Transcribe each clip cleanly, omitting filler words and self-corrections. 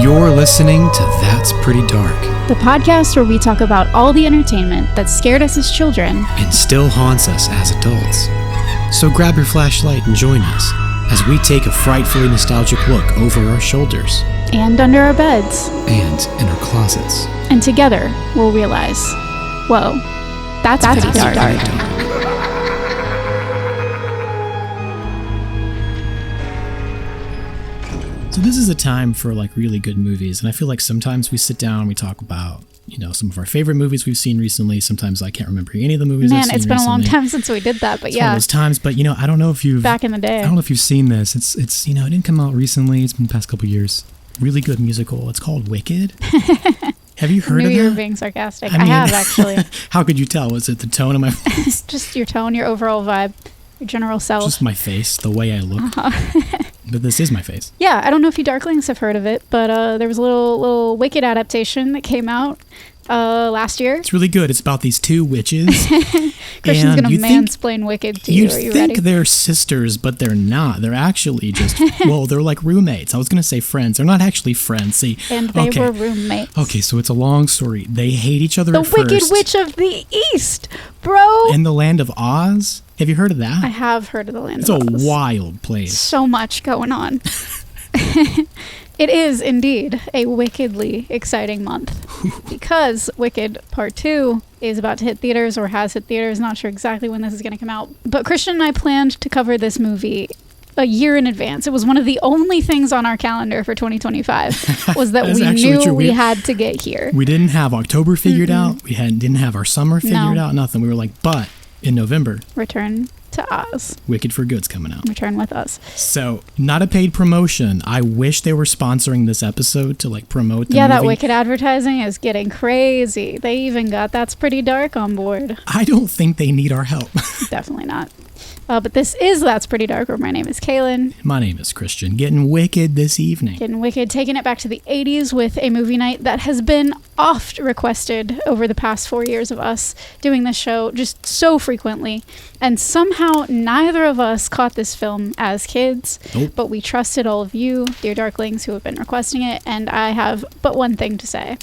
You're listening to That's Pretty Dark, the podcast where we talk about all the entertainment that scared us as children and still haunts us as adults. So grab your flashlight and join us as we take a frightfully nostalgic look over our shoulders. And under our beds. And in our closets. And together, we'll realize, whoa, that's pretty dark. So this is a time for like really good movies, and I feel like sometimes we sit down and we talk about, you know, some of our favorite movies we've seen recently. Sometimes I can't remember any of the movies I've seen it's been recently. a long time since we did that, but It's one of those times, but you know, I don't know if you've back in the day. I don't know if you've seen this. It's you know, it didn't come out recently. It's been the past couple of years. Really good musical. It's called Wicked. Have you heard of it? You were being sarcastic. I have, actually. How could you tell? Was it the tone of my voice? Just your tone, your overall vibe, your general self. Just my face, the way I look. But this is my face. Yeah, I don't know if you Darklings have heard of it, but there was a little Wicked adaptation that came out last year. It's really good. It's about these two witches. Christian's going to mansplain Wicked to you. Are you ready? You'd think they're sisters, but they're not. They're actually just, well, they're like roommates. I was going to say friends. They're not actually friends. See, and they were roommates. Okay, so it's a long story. They hate each other at first. The Wicked Witch of the East, bro. In the land of Oz. Have you heard of that? I have heard of the land of Oz. It's a wild place. So much going on. It is indeed a wickedly exciting month because Wicked Part 2 is about to hit theaters or has hit theaters. Not sure exactly when this is going to come out. But Christian and I planned to cover this movie a year in advance. It was one of the only things on our calendar for 2025 was that we knew we had to get here. We didn't have October figured out. We didn't have our summer figured out. Nothing. We were like, but in November, Return to Oz. Wicked for Good's coming out. Return with us. So, not a paid promotion. I wish they were sponsoring this episode to like promote the movie. That Wicked advertising is getting crazy. They even got That's Pretty Dark on board. I don't think they need our help. Definitely not. But this is That's Pretty Dark, where my name is Kaylin. My name is Christian. Getting wicked this evening. Getting wicked, taking it back to the 80s with a movie night that has been oft requested over the past 4 years of us doing this show just so frequently. And somehow neither of us caught this film as kids. Nope. But we trusted all of you, dear Darklings, who have been requesting it. And I have but one thing to say.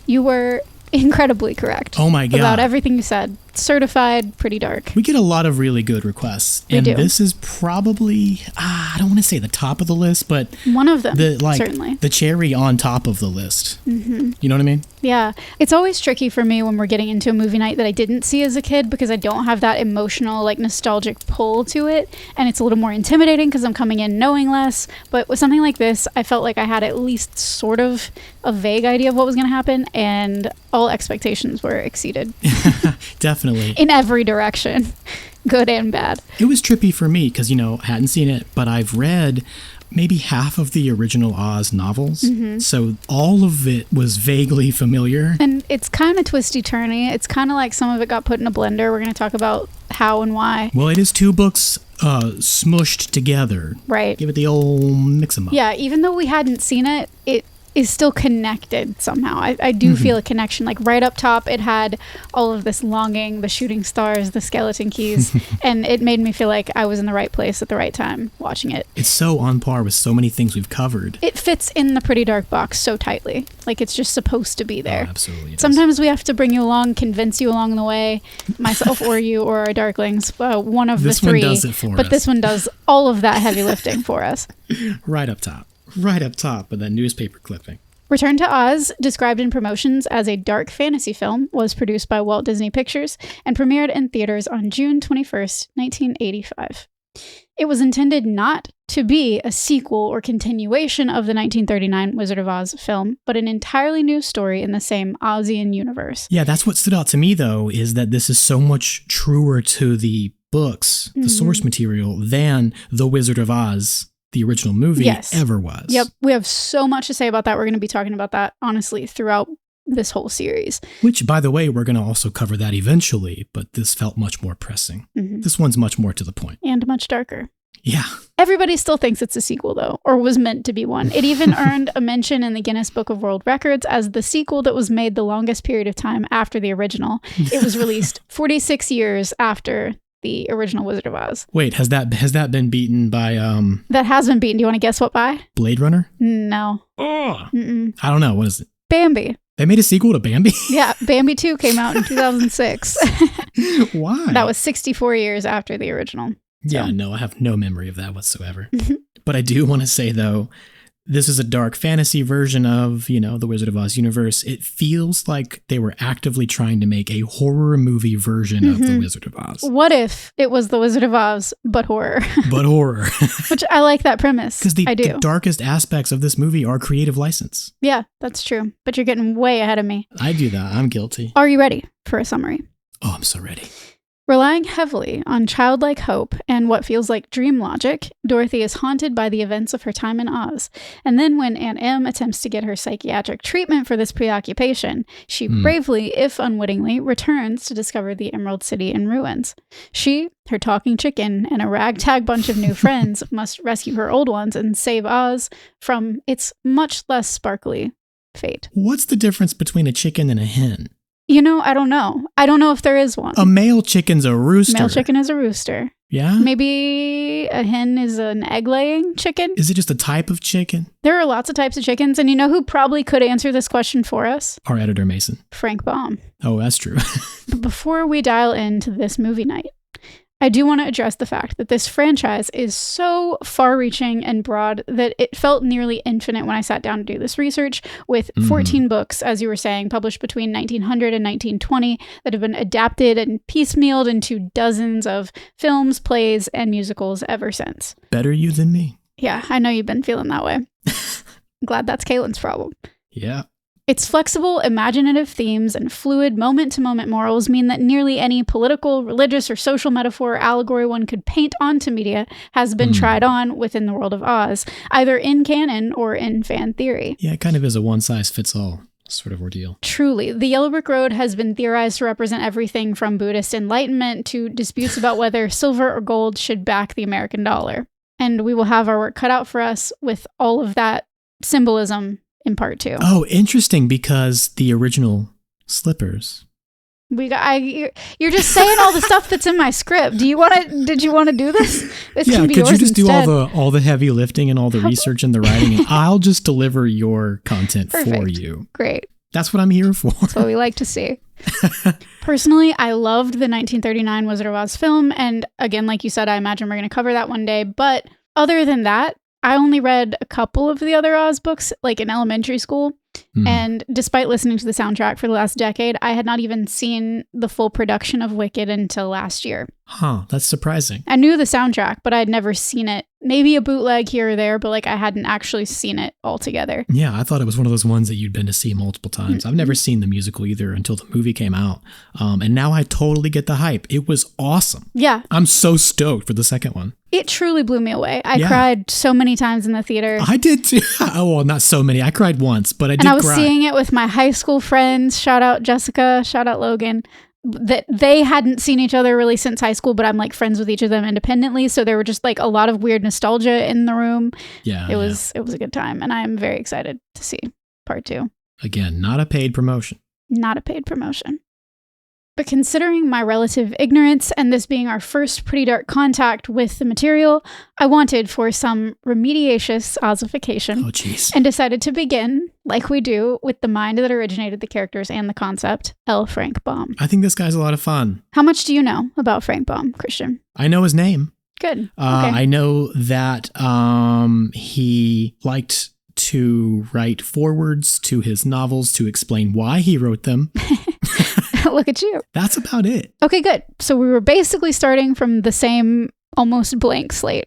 You were incredibly correct. Oh my God. About everything you said. Certified pretty dark. We get a lot of really good requests. And this is probably, I don't want to say the top of the list, but one of them, certainly. The cherry on top of the list. Mm-hmm. You know what I mean? Yeah. It's always tricky for me when we're getting into a movie night that I didn't see as a kid because I don't have that emotional, like nostalgic pull to it. And it's a little more intimidating because I'm coming in knowing less. But with something like this, I felt like I had at least sort of a vague idea of what was going to happen. And all expectations were exceeded. Definitely. In every direction, good and bad. It was trippy for me because, you know, hadn't seen it, but I've read maybe half of the original Oz novels. Mm-hmm. So all of it was vaguely familiar. And it's kind of twisty-turny. It's kind of like some of it got put in a blender. We're going to talk about how and why. Well, it is two books smushed together. Right. Give it the old mix 'em up. Yeah, even though we hadn't seen it, it is still connected somehow. I do feel a connection. Like right up top, it had all of this longing, the shooting stars, the skeleton keys, and it made me feel like I was in the right place at the right time watching it. It's so on par with so many things we've covered. It fits in the pretty dark box so tightly. Like it's just supposed to be there. Oh, absolutely. Sometimes we have to bring you along, convince you along the way, myself or you or our Darklings, one of the three. This one does it for us. But this one does all of that heavy lifting for us. Right up top. Right up top of that newspaper clipping. Return to Oz, described in promotions as a dark fantasy film, was produced by Walt Disney Pictures and premiered in theaters on June 21st, 1985. It was intended not to be a sequel or continuation of the 1939 Wizard of Oz film, but an entirely new story in the same Ozian universe. Yeah, that's what stood out to me, though, is that this is so much truer to the books, the source material, than The Wizard of Oz, the original movie, ever was. Yep. We have so much to say about that. We're going to be talking about that, honestly, throughout this whole series. Which, by the way, we're going to also cover that eventually, but this felt much more pressing. Mm-hmm. This one's much more to the point. And much darker. Yeah. Everybody still thinks it's a sequel, though, or was meant to be one. It even earned a mention in the Guinness Book of World Records as the sequel that was made the longest period of time after the original. It was released 46 years after the original Wizard of Oz. Wait, has that been beaten by That has been beaten. Do you want to guess what by? Blade Runner? No. Oh. I don't know. What is it? Bambi. They made a sequel to Bambi? Yeah, Bambi 2 came out in 2006. Why? That was 64 years after the original. So. Yeah, no, I have no memory of that whatsoever. But I do want to say, though, this is a dark fantasy version of, the Wizard of Oz universe. It feels like they were actively trying to make a horror movie version of the Wizard of Oz. What if it was the Wizard of Oz, but horror? But horror. Which I like that premise. Because I do. The darkest aspects of this movie are creative license. Yeah, that's true. But you're getting way ahead of me. I do that. I'm guilty. Are you ready for a summary? Oh, I'm so ready. Relying heavily on childlike hope and what feels like dream logic, Dorothy is haunted by the events of her time in Oz. And then when Aunt Em attempts to get her psychiatric treatment for this preoccupation, she bravely, if unwittingly, returns to discover the Emerald City in ruins. She, her talking chicken, and a ragtag bunch of new friends must rescue her old ones and save Oz from its much less sparkly fate. What's the difference between a chicken and a hen? I don't know. I don't know if there is one. A male chicken's a rooster. Male chicken is a rooster. Yeah? Maybe a hen is an egg-laying chicken? Is it just a type of chicken? There are lots of types of chickens, and you know who probably could answer this question for us? Our editor, Mason. Frank Baum. Oh, that's true. But before we dial into this movie night, I do want to address the fact that this franchise is so far-reaching and broad that it felt nearly infinite when I sat down to do this research, with 14 books, as you were saying, published between 1900 and 1920 that have been adapted and piecemealed into dozens of films, plays, and musicals ever since. Better you than me. Yeah, I know you've been feeling that way. Glad that's Caitlin's problem. Yeah. Its flexible, imaginative themes and fluid moment-to-moment morals mean that nearly any political, religious, or social metaphor or allegory one could paint onto media has been tried on within the world of Oz, either in canon or in fan theory. Yeah, it kind of is a one-size-fits-all sort of ordeal. Truly. The Yellow Brick Road has been theorized to represent everything from Buddhist enlightenment to disputes about whether silver or gold should back the American dollar. And we will have our work cut out for us with all of that symbolism in part 2. Oh, interesting, because the original slippers. You're just saying all the stuff that's in my script. Did you want to do this? This can be yours could you just instead. do all the heavy lifting and all the research and the writing, and I'll just deliver your content for you. Great. That's what I'm here for. That's what we like to see. Personally, I loved the 1939 Wizard of Oz film, and again, like you said, I imagine we're going to cover that one day, but other than that, I only read a couple of the other Oz books, like in elementary school. And despite listening to the soundtrack for the last decade, I had not even seen the full production of Wicked until last year. Huh, that's surprising. I knew the soundtrack, but I'd never seen it. Maybe a bootleg here or there, but I hadn't actually seen it altogether. Yeah, I thought it was one of those ones that you'd been to see multiple times. I've never seen the musical either until the movie came out. And now I totally get the hype. It was awesome. Yeah. I'm so stoked for the second one. It truly blew me away. I cried so many times in the theater. I did too. Oh, well, not so many. I cried once, but I did cry. And I was seeing it with my high school friends. Shout out Jessica. Shout out Logan. That they hadn't seen each other really since high school, but I'm friends with each of them independently. So there were just a lot of weird nostalgia in the room. Yeah. It was a good time. And I am very excited to see part 2. Again, not a paid promotion. Not a paid promotion. But considering my relative ignorance and this being our first pretty dark contact with the material, I wanted for some remediatious Ozification. Oh, jeez. And decided to begin, like we do, with the mind that originated the characters and the concept, L. Frank Baum. I think this guy's a lot of fun. How much do you know about Frank Baum, Christian? I know his name. Good. Okay. I know that he liked to write forwards to his novels to explain why he wrote them. Look at you. That's about it. Okay, good. So we were basically starting from the same almost blank slate.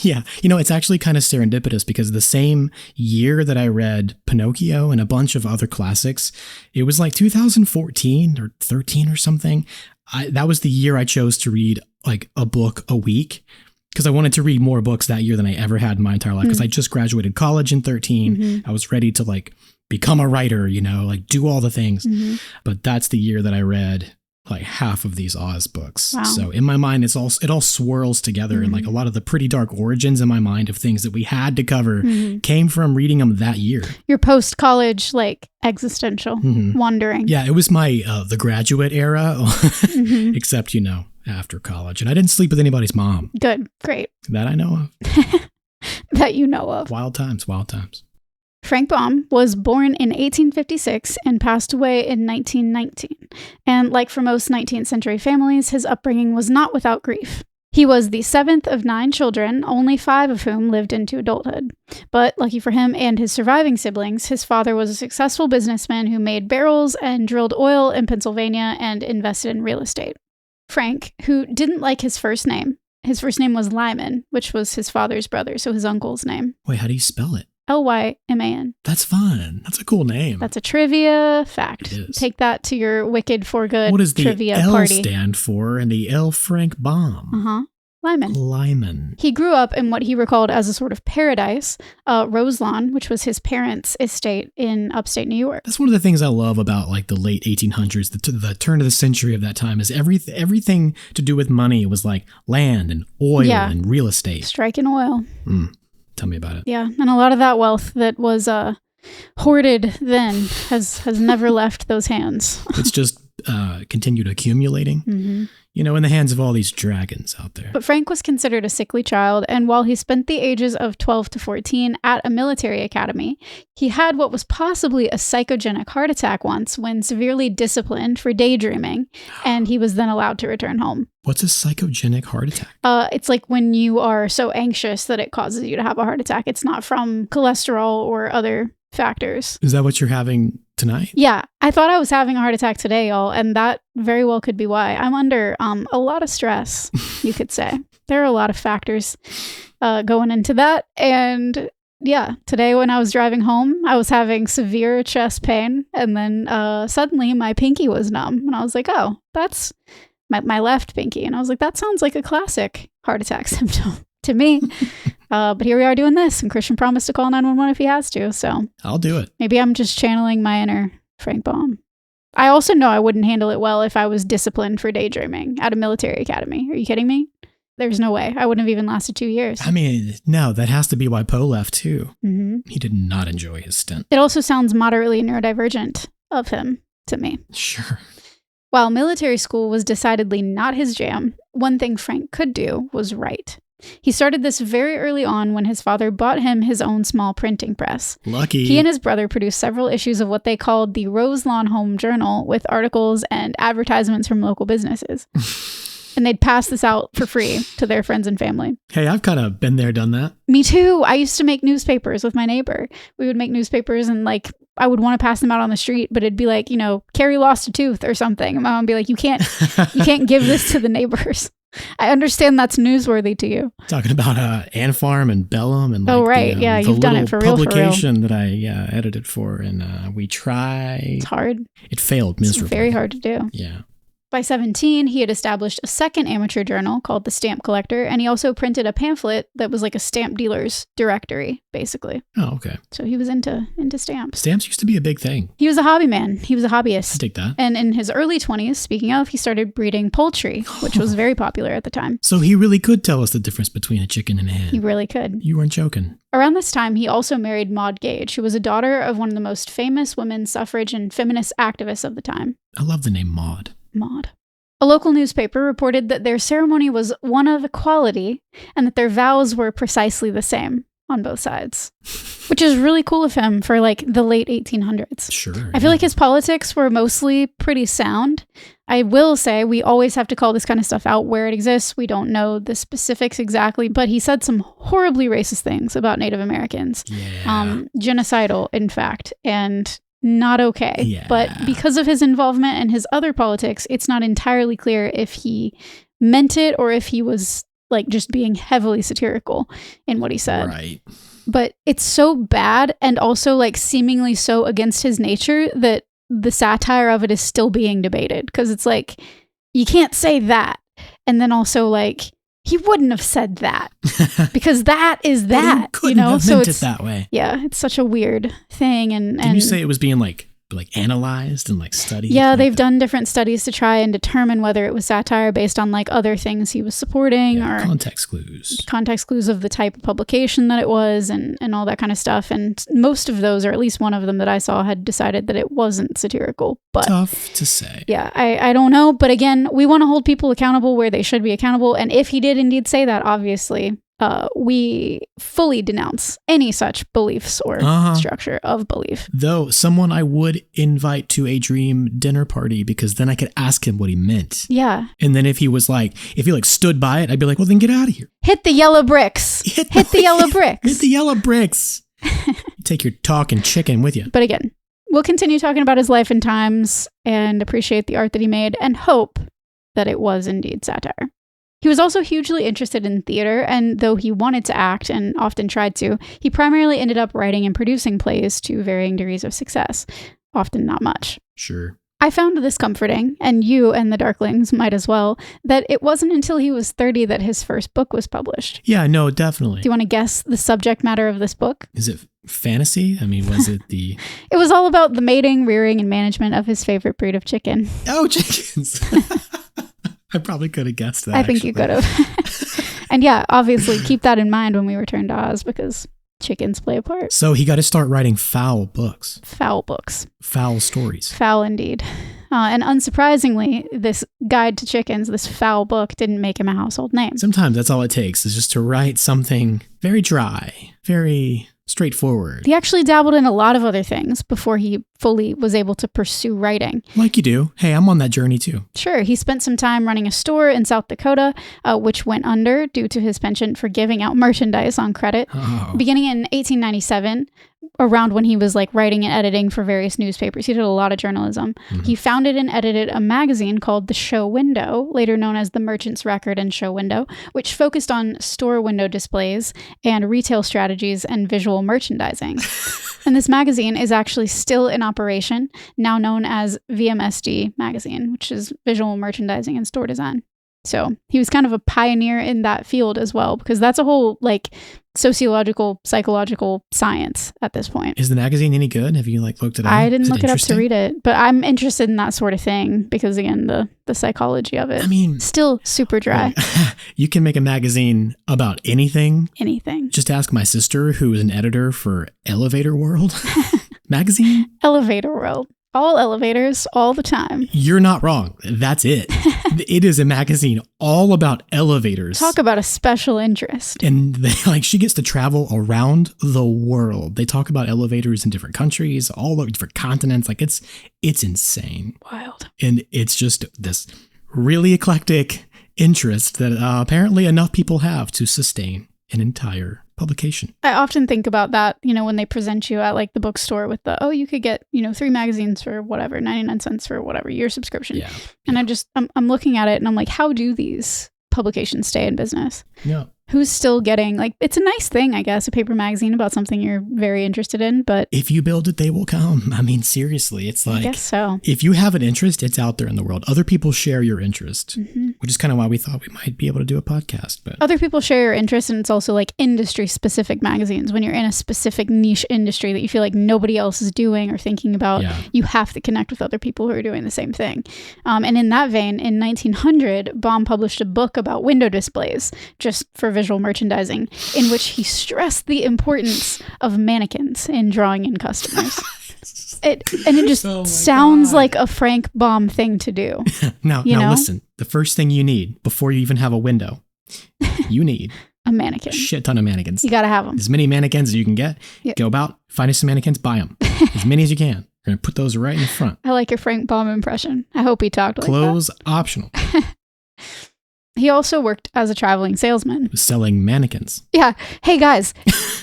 Yeah. It's actually kind of serendipitous because the same year that I read Pinocchio and a bunch of other classics, it was 2014 or 13 or something. That was the year I chose to read a book a week, because I wanted to read more books that year than I ever had in my entire life, because I just graduated college in 13. I was ready to become a writer, do all the things. But that's the year that I read half of these Oz books. Wow. So in my mind, it all swirls together. And a lot of the pretty dark origins in my mind of things that we had to cover came from reading them that year. Your post-college, existential wandering. Yeah, it was my The Graduate era, except, after college, and I didn't sleep with anybody's mom. Good. Great. That I know of. That you know of. Wild times, wild times. Frank Baum was born in 1856 and passed away in 1919. And like for most 19th century families, his upbringing was not without grief. He was the 7th of 9 children, only 5 of whom lived into adulthood. But lucky for him and his surviving siblings, his father was a successful businessman who made barrels and drilled oil in Pennsylvania and invested in real estate. Frank, who didn't like his first name was Lyman, which was his father's brother, so his uncle's name. Wait, how do you spell it? Lyman. That's fun. That's a cool name. That's a trivia fact. It is. Take that to your Wicked for Good What does the trivia L party. stand for and the L Frank Baum? Lyman. He grew up in what he recalled as a sort of paradise, Roselawn, which was his parents' estate in upstate New York. That's one of the things I love about like the late 1800s, the turn of the century of that time, is everything to do with money was like land and oil and real estate. Striking oil. Tell me about it. Yeah, and a lot of that wealth that was hoarded then has never left those hands. It's just continued accumulating, in the hands of all these dragons out there. But Frank was considered a sickly child, and while he spent the ages of 12 to 14 at a military academy, he had what was possibly a psychogenic heart attack once when severely disciplined for daydreaming, and he was then allowed to return home. What's a psychogenic heart attack? It's like when you are so anxious that it causes you to have a heart attack. It's not from cholesterol or other factors. Is that what you're having tonight? Yeah, I thought I was having a heart attack today, y'all, and that very well could be why. I'm under a lot of stress, you could say. There are a lot of factors going into that, and yeah, today when I was driving home, I was having severe chest pain, and then suddenly my pinky was numb, and I was like, oh, that's my left pinky, and I was like, that sounds like a classic heart attack symptom to me. But here we are doing this, and Christian promised to call 911 if he has to, so I'll do it. Maybe I'm just channeling my inner Frank Baum. I also know I wouldn't handle it well if I was disciplined for daydreaming at a military academy. Are you kidding me? There's no way. I wouldn't have even lasted 2 years. I mean, no, that has to be why Poe left too. He did not enjoy his stint. It also sounds moderately neurodivergent of him to me. Sure. While military school was decidedly not his jam, one thing Frank could do was write. He started this very early on when his father bought him his own small printing press. Lucky. He and his brother produced several issues of what they called the Roselawn Home Journal with articles and advertisements from local businesses. And they'd pass this out for free to their friends and family. Hey, I've kind of been there, done that. Me too. I used to make newspapers with my neighbor. We would make newspapers and I would want to pass them out on the street, but it'd be like, Carrie lost a tooth or something. And my mom would be like, you can't give this to the neighbors. I understand that's newsworthy to you. Talking about Ant Farm and Bellum and you've done it for real. Publication that I edited for, and we tried. It's hard. It failed miserably. It's very hard to do. Yeah. By 17, he had established a second amateur journal called The Stamp Collector, and he also printed a pamphlet that was like a stamp dealer's directory, basically. Oh, okay. So he was into stamps. Stamps used to be a big thing. He was a hobby man. He was a hobbyist. I take that. And in his early 20s, speaking of, he started breeding poultry, which was very popular at the time. So he really could tell us the difference between a chicken and a hen. He really could. You weren't joking. Around this time, he also married Maud Gage, who was a daughter of one of the most famous women's suffrage and feminist activists of the time. I love the name Maud. Maud. A local newspaper reported that their ceremony was one of equality and that their vows were precisely the same on both sides, which is really cool of him for the late 1800s. Sure. I feel like his politics were mostly pretty sound. I will say we always have to call this kind of stuff out where it exists. We don't know the specifics exactly, but he said some horribly racist things about Native Americans. Yeah. Genocidal, in fact, and not okay. Yeah. But because of his involvement and his other politics, it's not entirely clear if he meant it or if he was just being heavily satirical in what he said. Right. But it's so bad and also seemingly so against his nature that the satire of it is still being debated, because it's you can't say that and then also he wouldn't have said that because that is that, Have so meant it's it that way. Yeah, it's such a weird thing. And Can you say it was being like analyzed and like studied? Yeah, like they've done different studies to try and determine whether it was satire based on like other things he was supporting or context clues of the type of publication that it was and all that kind of stuff. And most of those, or at least one of them that I saw, had decided that it wasn't satirical. But tough to say. Yeah, I don't know. But again, we want to hold people accountable where they should be accountable. And if he did indeed say that, obviously, we fully denounce any such beliefs or structure of belief. Though someone I would invite to a dream dinner party, because then I could ask him what he meant. Yeah. And then if he stood by it, I'd be like, well, then get out of here. Hit the yellow bricks. Hit the yellow bricks. Hit the yellow bricks. Take your talking chicken with you. But again, we'll continue talking about his life and times and appreciate the art that he made and hope that it was indeed satire. He was also hugely interested in theater, and though he wanted to act and often tried to, he primarily ended up writing and producing plays to varying degrees of success, often not much. Sure. I found this comforting, and you and the Darklings might as well, that it wasn't until he was 30 that his first book was published. Yeah, no, definitely. Do you want to guess the subject matter of this book? Is it fantasy? I mean, was it the... It was all about the mating, rearing, and management of his favorite breed of chicken. Oh, chickens! I probably could have guessed that. I think you could have. And yeah, obviously keep that in mind when we return to Oz, because chickens play a part. So he got to start writing fowl books. Fowl books. Fowl stories. Fowl indeed. And unsurprisingly, this guide to chickens, this fowl book, didn't make him a household name. Sometimes that's all it takes, is just to write something very dry, very straightforward. He actually dabbled in a lot of other things before he fully was able to pursue writing. Like you do. Hey, I'm on that journey too. Sure. He spent some time running a store in South Dakota, which went under due to his penchant for giving out merchandise on credit. Oh. Beginning in 1897, around when he was like writing and editing for various newspapers. He did a lot of journalism. Mm-hmm. He founded and edited a magazine called The Show Window, later known as The Merchant's Record and Show Window, which focused on store window displays and retail strategies and visual merchandising. And this magazine is actually still in operation, now known as VMSD Magazine, which is visual merchandising and store design. So he was kind of a pioneer in that field as well, because that's a whole like sociological, psychological science at this point. Is the magazine any good? Have you like looked it up? I didn't look it up to read it, but I'm interested in that sort of thing because again, the psychology of it. I mean, still super dry. You can make a magazine about anything. Anything. Just ask my sister, who is an editor for Elevator World magazine. Elevator World. All elevators, all the time. You're not wrong. That's it. It is a magazine all about elevators. Talk about a special interest. And she gets to travel around the world. They talk about elevators in different countries, all over different continents. Like it's insane. Wild. And it's just this really eclectic interest that apparently enough people have to sustain an entire publication. I often think about that, when they present you at like the bookstore with you could get, 3 magazines for whatever, 99 cents for whatever, your subscription. Yeah. And I'm looking at it and I'm like, how do these publications stay in business? Yeah. Who's still getting, it's a nice thing, I guess, a paper magazine about something you're very interested in, but... If you build it, they will come. I mean, seriously, it's like... I guess so. If you have an interest, it's out there in the world. Other people share your interest, mm-hmm. which is kind of why we thought we might be able to do a podcast. But other people share your interest, and it's also like industry-specific magazines. When you're in a specific niche industry that you feel like nobody else is doing or thinking about, you have to connect with other people who are doing the same thing. And in that vein, in 1900, Baum published a book about window displays, just for visual merchandising, in which he stressed the importance of mannequins in drawing in customers. It just sounds like a Frank Baum thing to do. Now listen, the first thing you need before you even have a window, you need a mannequin. A shit ton of mannequins. You gotta have them. As many mannequins as you can get. Yep. Go about, find us some mannequins, buy them. As many as you can. We're going to put those right in the front. I like your Frank Baum impression. I hope he talked like that. Clothes optional. He also worked as a traveling salesman. Selling mannequins. Yeah. Hey, guys,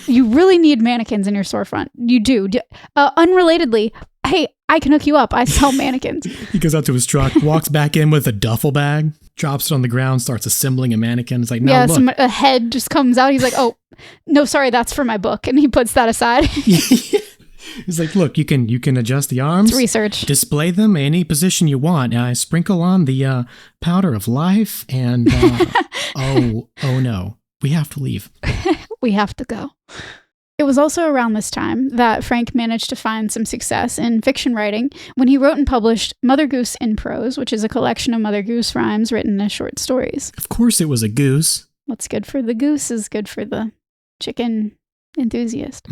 you really need mannequins in your storefront. You do. Unrelatedly, hey, I can hook you up. I sell mannequins. He goes out to his truck, walks back in with a duffel bag, drops it on the ground, starts assembling a mannequin. It's like, no, look. A head just comes out. He's like, oh, no, sorry, that's for my book. And he puts that aside. He's like, look, you can adjust the arms. It's research. Display them any position you want. I sprinkle on the powder of life and oh no, we have to leave. We have to go. It was also around this time that Frank managed to find some success in fiction writing when he wrote and published Mother Goose in Prose, which is a collection of Mother Goose rhymes written as short stories. Of course it was a goose. What's good for the goose is good for the chicken enthusiast.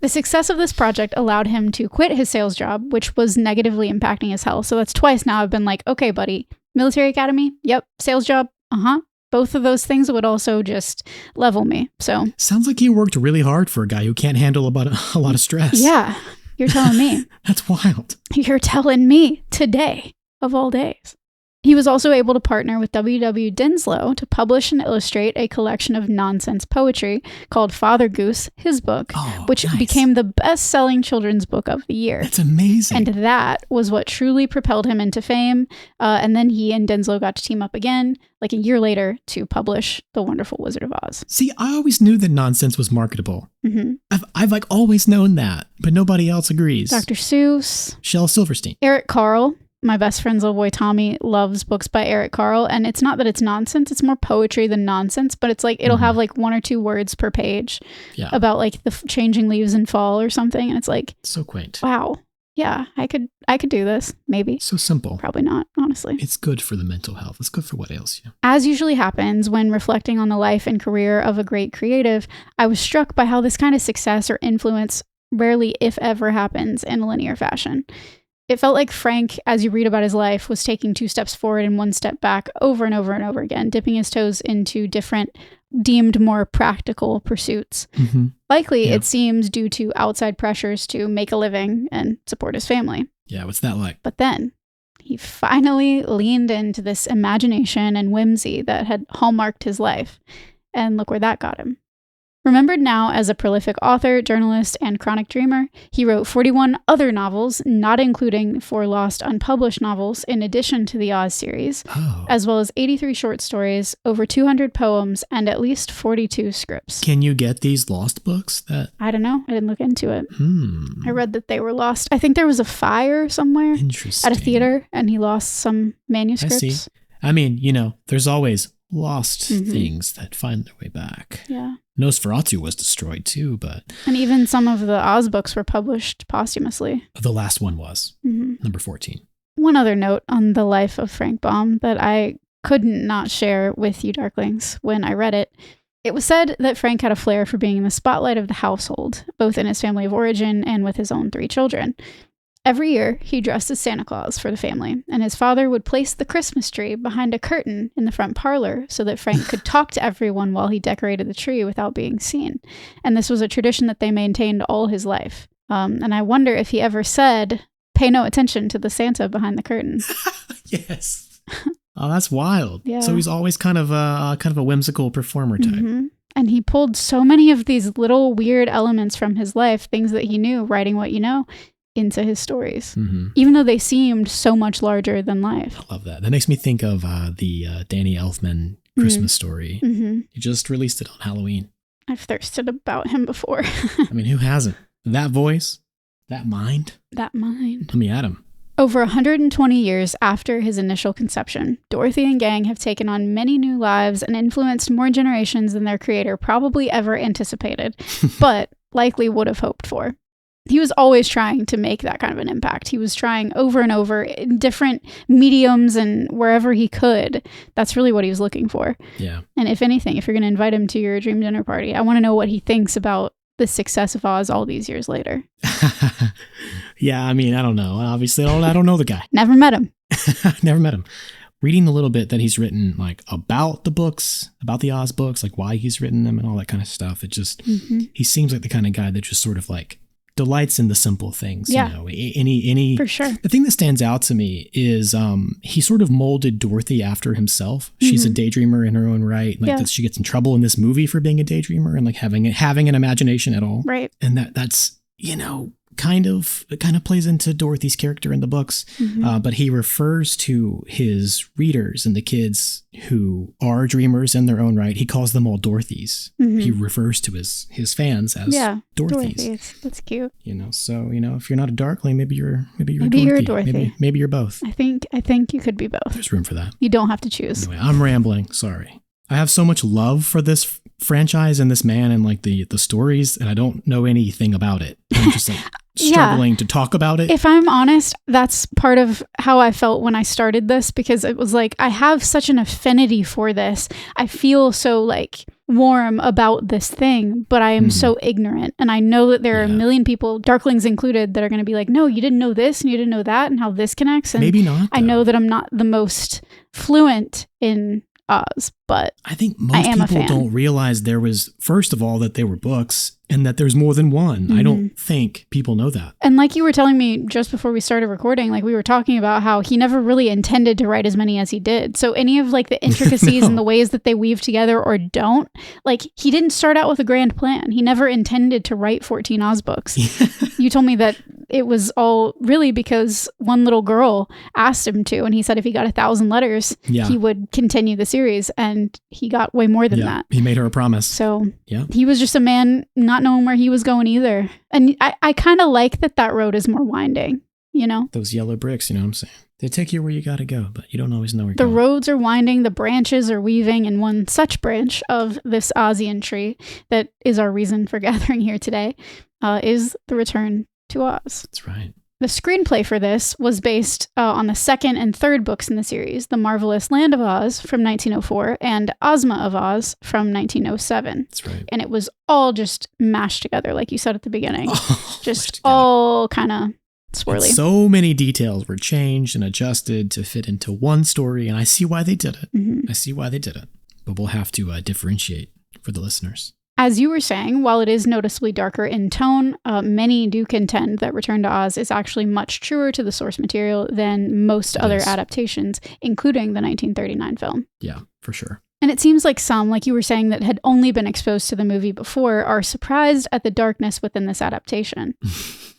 The success of this project allowed him to quit his sales job, which was negatively impacting his health. So that's twice now I've been like, okay, buddy, military academy, yep, sales job, both of those things would also just level me. So sounds like he worked really hard for a guy who can't handle a lot of stress. Yeah, you're telling me. That's wild. You're telling me today, of all days. He was also able to partner with W. Dinslow to publish and illustrate a collection of nonsense poetry called Father Goose, his book, which nice. became the best-selling children's book of the year. That's amazing. And that was what truly propelled him into fame. And then he and Dinslow got to team up again, like a year later, to publish The Wonderful Wizard of Oz. See, I always knew that nonsense was marketable. Mm-hmm. I've like always known that, but nobody else agrees. Dr. Seuss. Shel Silverstein. Eric Carle. My best friend's little boy Tommy loves books by Eric Carle, and it's not that it's nonsense, it's more poetry than nonsense, but it's like it'll have like 1 or 2 words per page about like the changing leaves in fall or something, and it's like so quaint. Wow. Yeah, I could do this, maybe. So simple. Probably not, honestly. It's good for the mental health. It's good for what ails you. As usually happens when reflecting on the life and career of a great creative, I was struck by how this kind of success or influence rarely, if ever, happens in a linear fashion. It felt like Frank, as you read about his life, was taking 2 steps forward and 1 step back over and over and over again, dipping his toes into different deemed more practical pursuits. Mm-hmm. Likely, it seems due to outside pressures to make a living and support his family. Yeah, what's that like? But then he finally leaned into this imagination and whimsy that had hallmarked his life. And look where that got him. Remembered now as a prolific author, journalist, and chronic dreamer, he wrote 41 other novels, not including 4 lost unpublished novels in addition to the Oz series, as well as 83 short stories, over 200 poems, and at least 42 scripts. Can you get these lost books? I don't know. I didn't look into it. I read that they were lost. I think there was a fire somewhere at a theater, and he lost some manuscripts. I see. I mean, there's always lost things that find their way back. Yeah. Nosferatu was destroyed too, but... And even some of the Oz books were published posthumously. The last one was, number 14. One other note on the life of Frank Baum that I couldn't not share with you, Darklings, when I read it. It was said that Frank had a flair for being in the spotlight of the household, both in his family of origin and with his own 3 children. Every year, he dressed as Santa Claus for the family, and his father would place the Christmas tree behind a curtain in the front parlor so that Frank could talk to everyone while he decorated the tree without being seen. And this was a tradition that they maintained all his life. And I wonder if he ever said, "Pay no attention to the Santa behind the curtain." Yes. Oh, that's wild. Yeah. So he's always kind of a whimsical performer type. Mm-hmm. And he pulled so many of these little weird elements from his life, things that he knew, writing what you know, into his stories, even though they seemed so much larger than life. I love that. That makes me think of the Danny Elfman Christmas story. He just released it on Halloween. I've thirsted about him before. I mean, who hasn't? That voice, that mind. That mind. Let me at him. Over 120 years after his initial conception, Dorothy and gang have taken on many new lives and influenced more generations than their creator probably ever anticipated, but likely would have hoped for. He was always trying to make that kind of an impact. He was trying over and over in different mediums and wherever he could. That's really what he was looking for. Yeah. And if anything, if you're going to invite him to your dream dinner party, I want to know what he thinks about the success of Oz all these years later. Yeah, I mean, I don't know. Obviously, I don't know the guy. Never met him. Never met him. Reading a little bit that he's written, like, about the books, about the Oz books, like why he's written them and all that kind of stuff. It just, he seems like the kind of guy that just sort of like delights in the simple things. Yeah. Any For sure. The thing that stands out to me is he sort of molded Dorothy after himself. She's a daydreamer in her own right. Like that she gets in trouble in this movie for being a daydreamer and like having an imagination at all. Right. And that's kind of plays into Dorothy's character in the books. But he refers to his readers and the kids who are dreamers in their own right. He calls them all Dorothys. He refers to his fans as Dorothys. That's cute. So if you're not a Darkling, maybe you're a Dorothy. Maybe you're both. I think you could be both. There's room for that. You don't have to choose. Anyway, I'm rambling. Sorry. I have so much love for this franchise and this man and like the stories, and I don't know anything about it. I'm just like struggling to talk about it. If I'm honest, that's part of how I felt when I started this, because it was like, I have such an affinity for this. I feel so like warm about this thing, but I am so ignorant. And I know that there are a million people, Darklings included, that are going to be like, no, you didn't know this and you didn't know that and how this connects. And maybe not. I know that I'm not the most fluent in Oz, but I think most people don't realize there was, first of all, that they were books and that there's more than one. I don't think people know that. And like you were telling me just before we started recording, like we were talking about how he never really intended to write as many as he did. So any of like the intricacies and the ways that they weave together or don't, like he didn't start out with a grand plan. He never intended to write 14 Oz books. You told me that it was all really because one little girl asked him to, and he said if he got 1,000 letters, he would continue the series, and he got way more than that. He made her a promise. So he was just a man not knowing where he was going either. And I kind of like that road is more winding, you know? Those yellow bricks, you know what I'm saying? They take you where you got to go, but you don't always know where you're going. The going. roads are winding, the branches are weaving, and one such branch of this Ozian tree that is our reason for gathering here today is the return to Oz. That's right. The screenplay for this was based on the second and third books in the series, The Marvelous Land of Oz from 1904 and Ozma of Oz from 1907. That's right. And it was all just mashed together, like you said at the beginning. Just all kind of swirly. And so many details were changed and adjusted to fit into one story, and I see why they did it. I see why they did it. But we'll have to differentiate for the listeners. As you were saying, while it is noticeably darker in tone, many do contend that Return to Oz is actually much truer to the source material than most other adaptations, including the 1939 film. Yeah, for sure. And it seems like some, like you were saying, that had only been exposed to the movie before are surprised at the darkness within this adaptation.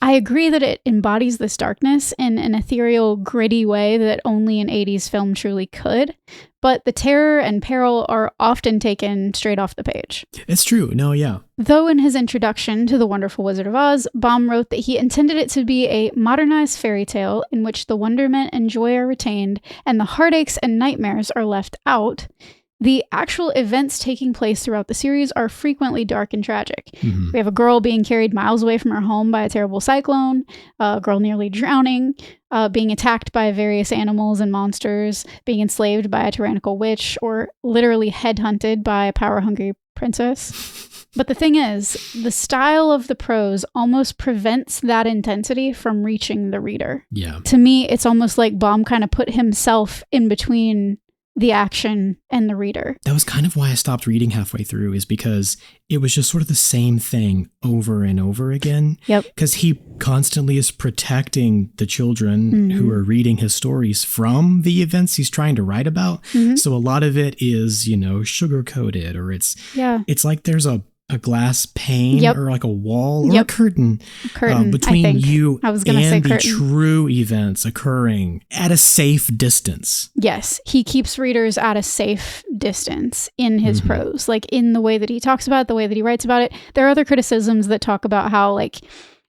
I agree that it embodies this darkness in an ethereal, gritty way that only an 80s film truly could. But the terror and peril are often taken straight off the page. It's true. No, yeah. Though in his introduction to The Wonderful Wizard of Oz, Baum wrote that he intended it to be a modernized fairy tale in which the wonderment and joy are retained and the heartaches and nightmares are left out. The actual events taking place throughout the series are frequently dark and tragic. We have a girl being carried miles away from her home by a terrible cyclone, a girl nearly drowning, being attacked by various animals and monsters, being enslaved by a tyrannical witch, or literally headhunted by a power-hungry princess. But the thing is, the style of the prose almost prevents that intensity from reaching the reader. Yeah. To me, it's almost like Baum kind of put himself in between the action and the reader. That was kind of why I stopped reading halfway through, is because it was just sort of the same thing over and over again. Yep. Because he constantly is protecting the children who are reading his stories from the events he's trying to write about. So a lot of it is, sugar-coated, or it's like there's a glass pane or like a wall or a curtain between you and the true events occurring at a safe distance. Yes, he keeps readers at a safe distance in his prose, like in the way that he talks about it, the way that he writes about it. There are other criticisms that talk about how like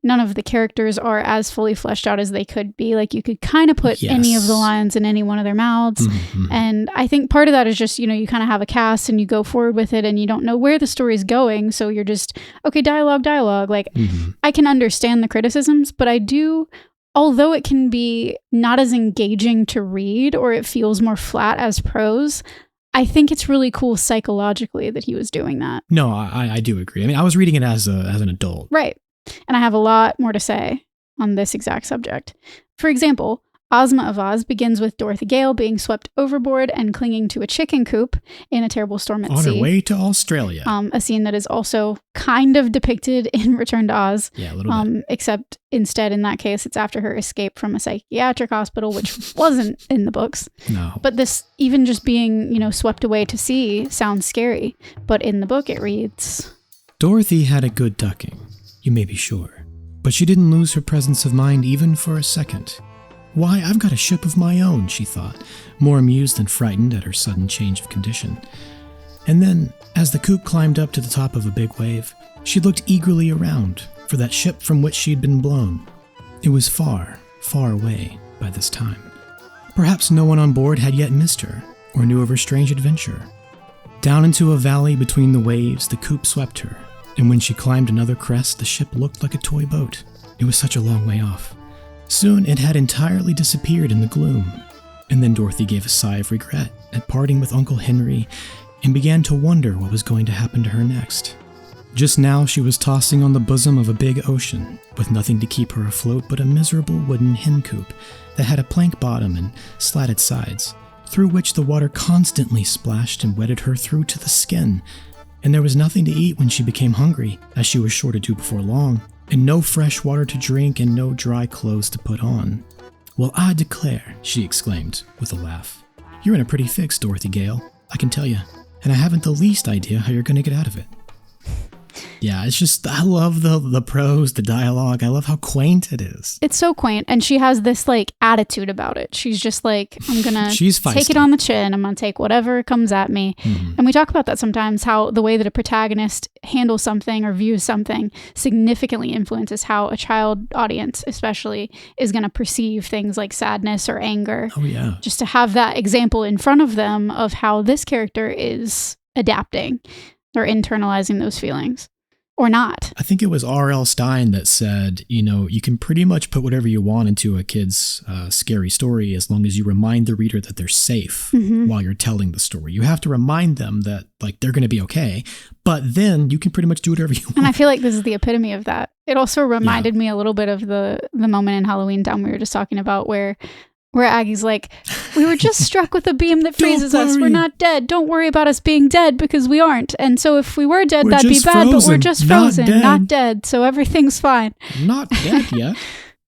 none of the characters are as fully fleshed out as they could be. Like you could kind of put any of the lines in any one of their mouths. And I think part of that is just, you kind of have a cast and you go forward with it and you don't know where the story's going. So you're just, okay, dialogue. Like I can understand the criticisms, but I do, although it can be not as engaging to read or it feels more flat as prose, I think it's really cool psychologically that he was doing that. No, I do agree. I mean, I was reading it as an adult. Right. And I have a lot more to say on this exact subject. For example, Ozma of Oz begins with Dorothy Gale being swept overboard and clinging to a chicken coop in a terrible storm at sea. On her way to Australia. A scene that is also kind of depicted in Return to Oz. Yeah, a little bit. Except instead, in that case, it's after her escape from a psychiatric hospital, which wasn't in the books. No. But this, even just being, swept away to sea sounds scary. But in the book, it reads, Dorothy had a good ducking, you may be sure, but she didn't lose her presence of mind even for a second. Why, I've got a ship of my own, she thought, more amused than frightened at her sudden change of condition. And then, as the coop climbed up to the top of a big wave, she looked eagerly around for that ship from which she'd been blown. It was far, far away by this time. Perhaps no one on board had yet missed her, or knew of her strange adventure. Down into a valley between the waves, the coop swept her, and when she climbed another crest, the ship looked like a toy boat. It was such a long way off. Soon it had entirely disappeared in the gloom, and then Dorothy gave a sigh of regret at parting with Uncle Henry and began to wonder what was going to happen to her next. Just now she was tossing on the bosom of a big ocean, with nothing to keep her afloat but a miserable wooden hen coop that had a plank bottom and slatted sides, through which the water constantly splashed and wetted her through to the skin, and there was nothing to eat when she became hungry, as she was sure to do before long, and no fresh water to drink and no dry clothes to put on. "Well, I declare," she exclaimed with a laugh. "You're in a pretty fix, Dorothy Gale, I can tell you, and I haven't the least idea how you're going to get out of it." Yeah, it's just, I love the prose, the dialogue. I love how quaint it is. It's so quaint. And she has this like attitude about it. She's just like, I'm going to take it on the chin. I'm going to take whatever comes at me. Mm-hmm. And we talk about that sometimes, how the way that a protagonist handles something or views something significantly influences how a child audience especially is going to perceive things like sadness or anger. Oh, yeah. Just to have that example in front of them of how this character is adapting or internalizing those feelings. Or not. I think it was R.L. Stine that said, you can pretty much put whatever you want into a kid's scary story as long as you remind the reader that they're safe while you're telling the story. You have to remind them that like they're going to be okay, but then you can pretty much do whatever you want. And I feel like this is the epitome of that. It also reminded me a little bit of the moment in Halloween Town we were just talking about where Aggie's like, we were just struck with a beam that freezes us. We're not dead. Don't worry about us being dead because we aren't. And so if we were dead, that'd be bad, but we're just frozen, not dead. So everything's fine. Not dead yet.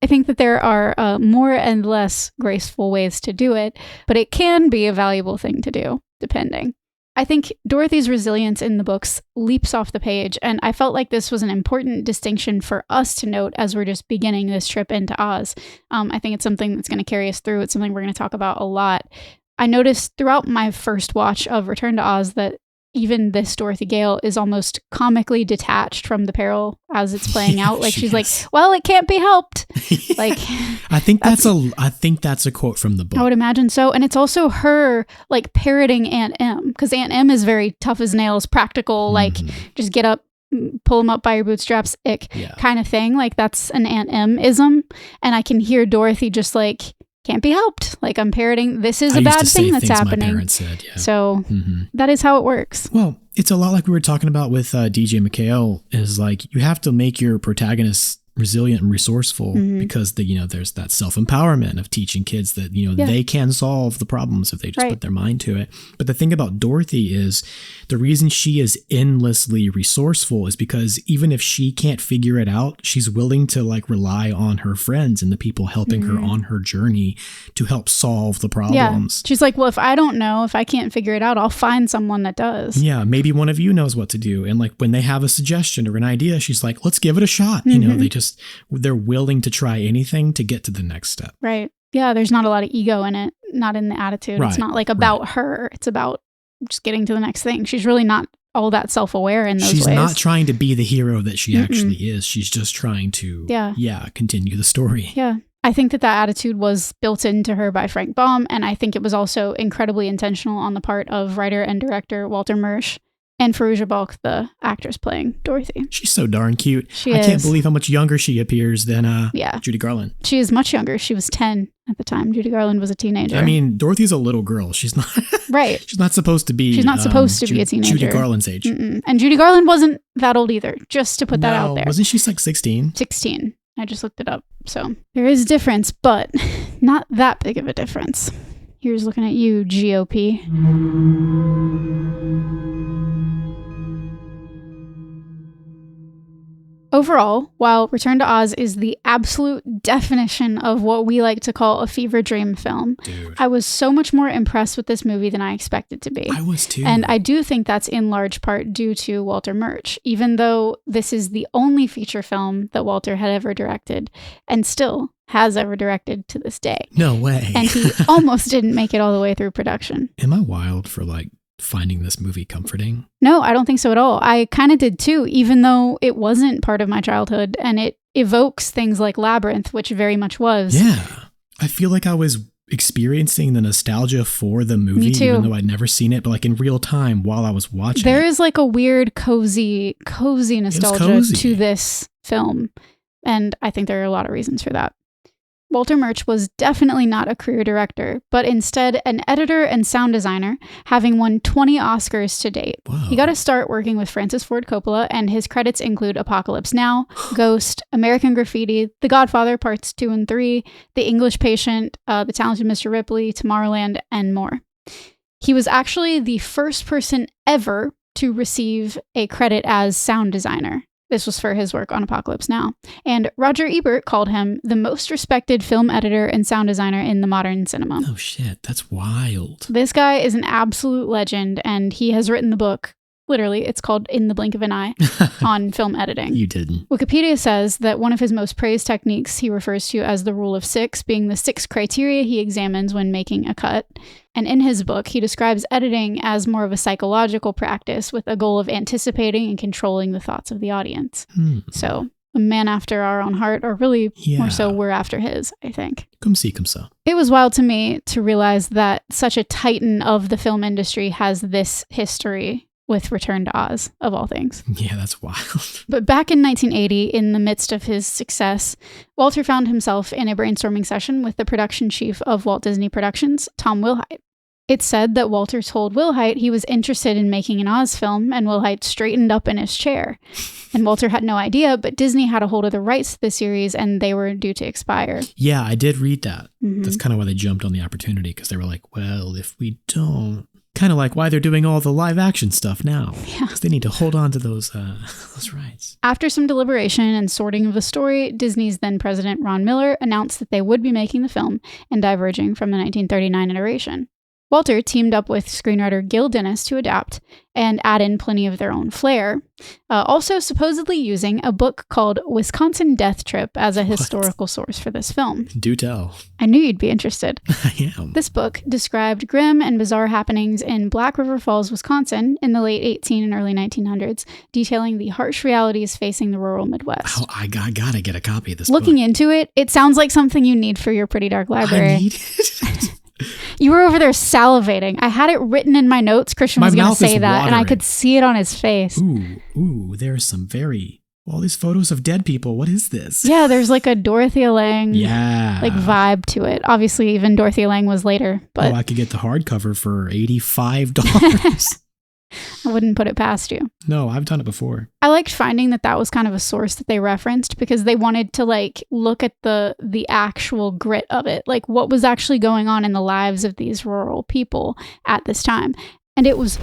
I think that there are more and less graceful ways to do it, but it can be a valuable thing to do, depending. I think Dorothy's resilience in the books leaps off the page, and I felt like this was an important distinction for us to note as we're just beginning this trip into Oz. I think it's something that's going to carry us through. It's something we're going to talk about a lot. I noticed throughout my first watch of Return to Oz that even this Dorothy Gale is almost comically detached from the peril as it's playing out. Like she's like, well, it can't be helped. Like I think that's a quote from the book. I would imagine so. And it's also her like parroting Aunt Em, because Aunt Em is very tough as nails, practical, like just get up, pull them up by your bootstraps, kind of thing. Like that's an Aunt Em-ism. And I can hear Dorothy just like, can't be helped. Like I'm parroting, this is a bad thing that's happening. My parents said, So that is how it works. Well, it's a lot like we were talking about with DJ McHale, is like you have to make your protagonist resilient and resourceful because there's that self-empowerment of teaching kids that they can solve the problems if they just put their mind to it. But the thing about Dorothy is the reason she is endlessly resourceful is because even if she can't figure it out, she's willing to like rely on her friends and the people helping her on her journey to help solve the problems. She's like, well, if I don't know, if I can't figure it out, I'll find someone that does. Yeah, maybe one of you knows what to do. And like when they have a suggestion or an idea, she's like, let's give it a shot. They're willing to try anything to get to the next step. Right. Yeah, there's not a lot of ego in it, not in the attitude. Right. It's not like about her. It's about just getting to the next thing. She's really not all that self-aware in those ways. She's not trying to be the hero that she actually is. She's just trying to, continue the story. Yeah. I think that attitude was built into her by Frank Baum, and I think it was also incredibly intentional on the part of writer and director Walter Murch. And Fairuza Balk, the actress playing Dorothy. She's so darn cute. I can't believe how much younger she appears than Judy Garland. She is much younger. She was 10 at the time. Judy Garland was a teenager. I mean, Dorothy's a little girl. She's not right. She's not supposed to be. She's not supposed to be a teenager. Judy Garland's age. And Judy Garland wasn't that old either. Just to put that out there. Wasn't she like 16? 16. I just looked it up. So there is a difference, but not that big of a difference. Here's looking at you, GOP. Overall, while Return to Oz is the absolute definition of what we like to call a fever dream film, I was so much more impressed with this movie than I expected to be. I was too. And I do think that's in large part due to Walter Murch, even though this is the only feature film that Walter had ever directed and still has ever directed to this day. No way. And he almost didn't make it all the way through production. Am I wild for finding this movie comforting? No, I don't think so at all. I kind of did too, even though it wasn't part of my childhood, and it evokes things like Labyrinth, which very much was. Yeah. I feel like I was experiencing the nostalgia for the movie, Me too. even though I'd never seen it, but like in real time while I was watching There it. is like a weird cozy nostalgia cozy. to this film. And I think there are a lot of reasons for that. Walter Murch was definitely not a career director, but instead an editor and sound designer, having won 20 Oscars to date. Whoa. He got to start working with Francis Ford Coppola, and his credits include Apocalypse Now, Ghost, American Graffiti, The Godfather Parts 2 and 3, The English Patient, The Talented Mr. Ripley, Tomorrowland, and more. He was actually the first person ever to receive a credit as sound designer. This was for his work on Apocalypse Now. And Roger Ebert called him the most respected film editor and sound designer in the modern cinema. Oh shit, that's wild. This guy is an absolute legend, and he has written the book, literally, it's called In the Blink of an Eye, on film editing. You didn't. Wikipedia says that one of his most praised techniques he refers to as the rule of 6, being the 6 criteria he examines when making a cut. And in his book, he describes editing as more of a psychological practice with a goal of anticipating and controlling the thoughts of the audience. So, a man after our own heart, or really more so we're after his, I think. Comme si, comme ça. It was wild to me to realize that such a titan of the film industry has this history with Return to Oz, of all things. Yeah, that's wild. But back in 1980, in the midst of his success, Walter found himself in a brainstorming session with the production chief of Walt Disney Productions, Tom Wilhite. It's said that Walter told Wilhite he was interested in making an Oz film, and Wilhite straightened up in his chair. And Walter had no idea, but Disney had a hold of the rights to the series, and they were due to expire. Yeah, I did read that. Mm-hmm. That's kind of why they jumped on the opportunity, because they were like, well, if we don't... Kind of like why they're doing all the live action stuff now. Yeah. Because they need to hold on to those rights. After some deliberation and sorting of the story, Disney's then president Ron Miller announced that they would be making the film and diverging from the 1939 iteration. Walter teamed up with screenwriter Gil Dennis to adapt and add in plenty of their own flair, also supposedly using a book called Wisconsin Death Trip as a historical source for this film. Do tell. I knew you'd be interested. I am. This book described grim and bizarre happenings in Black River Falls, Wisconsin in the late 18 and early 1900s, detailing the harsh realities facing the rural Midwest. Oh, I gotta get a copy of this Looking book. into it, it sounds like something you need for your Pretty Dark Library. I need it. You were over there salivating. I had it written in my notes. Christian was going to say that, and I could see it on his face. Ooh, there's some all these photos of dead people. What is this? Yeah, there's like a Dorothea Lange like vibe to it. Obviously, even Dorothea Lange was later. But I could get the hardcover for $85. I wouldn't put it past you. No, I've done it before. I liked finding that was kind of a source that they referenced because they wanted to like look at the actual grit of it, like what was actually going on in the lives of these rural people at this time. And it was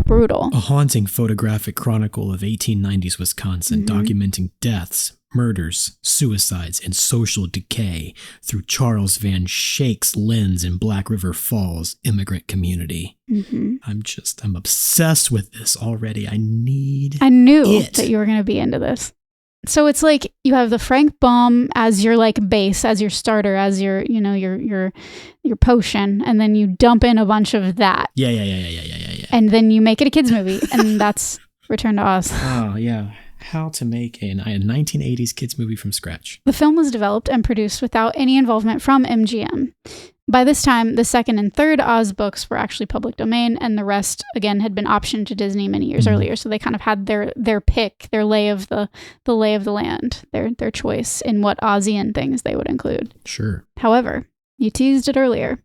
brutal. A haunting photographic chronicle of 1890s Wisconsin, documenting deaths, murders, suicides, and social decay through Charles Van Schake's lens in Black River Falls immigrant community. I'm obsessed with this already. I knew that you were going to be into this. So it's like you have the Frank Baum as your like base, as your starter, as your potion, and then you dump in a bunch of that. Yeah. And then you make it a kids movie, and that's Return to Oz. Oh yeah. How to make a 1980s kids movie from scratch. The film was developed and produced without any involvement from MGM. By this time, the second and third Oz books were actually public domain, and the rest, again, had been optioned to Disney many years earlier. So they kind of had their pick, their lay of the lay of the land, their choice in what Ozian things they would include. Sure. However, you teased it earlier.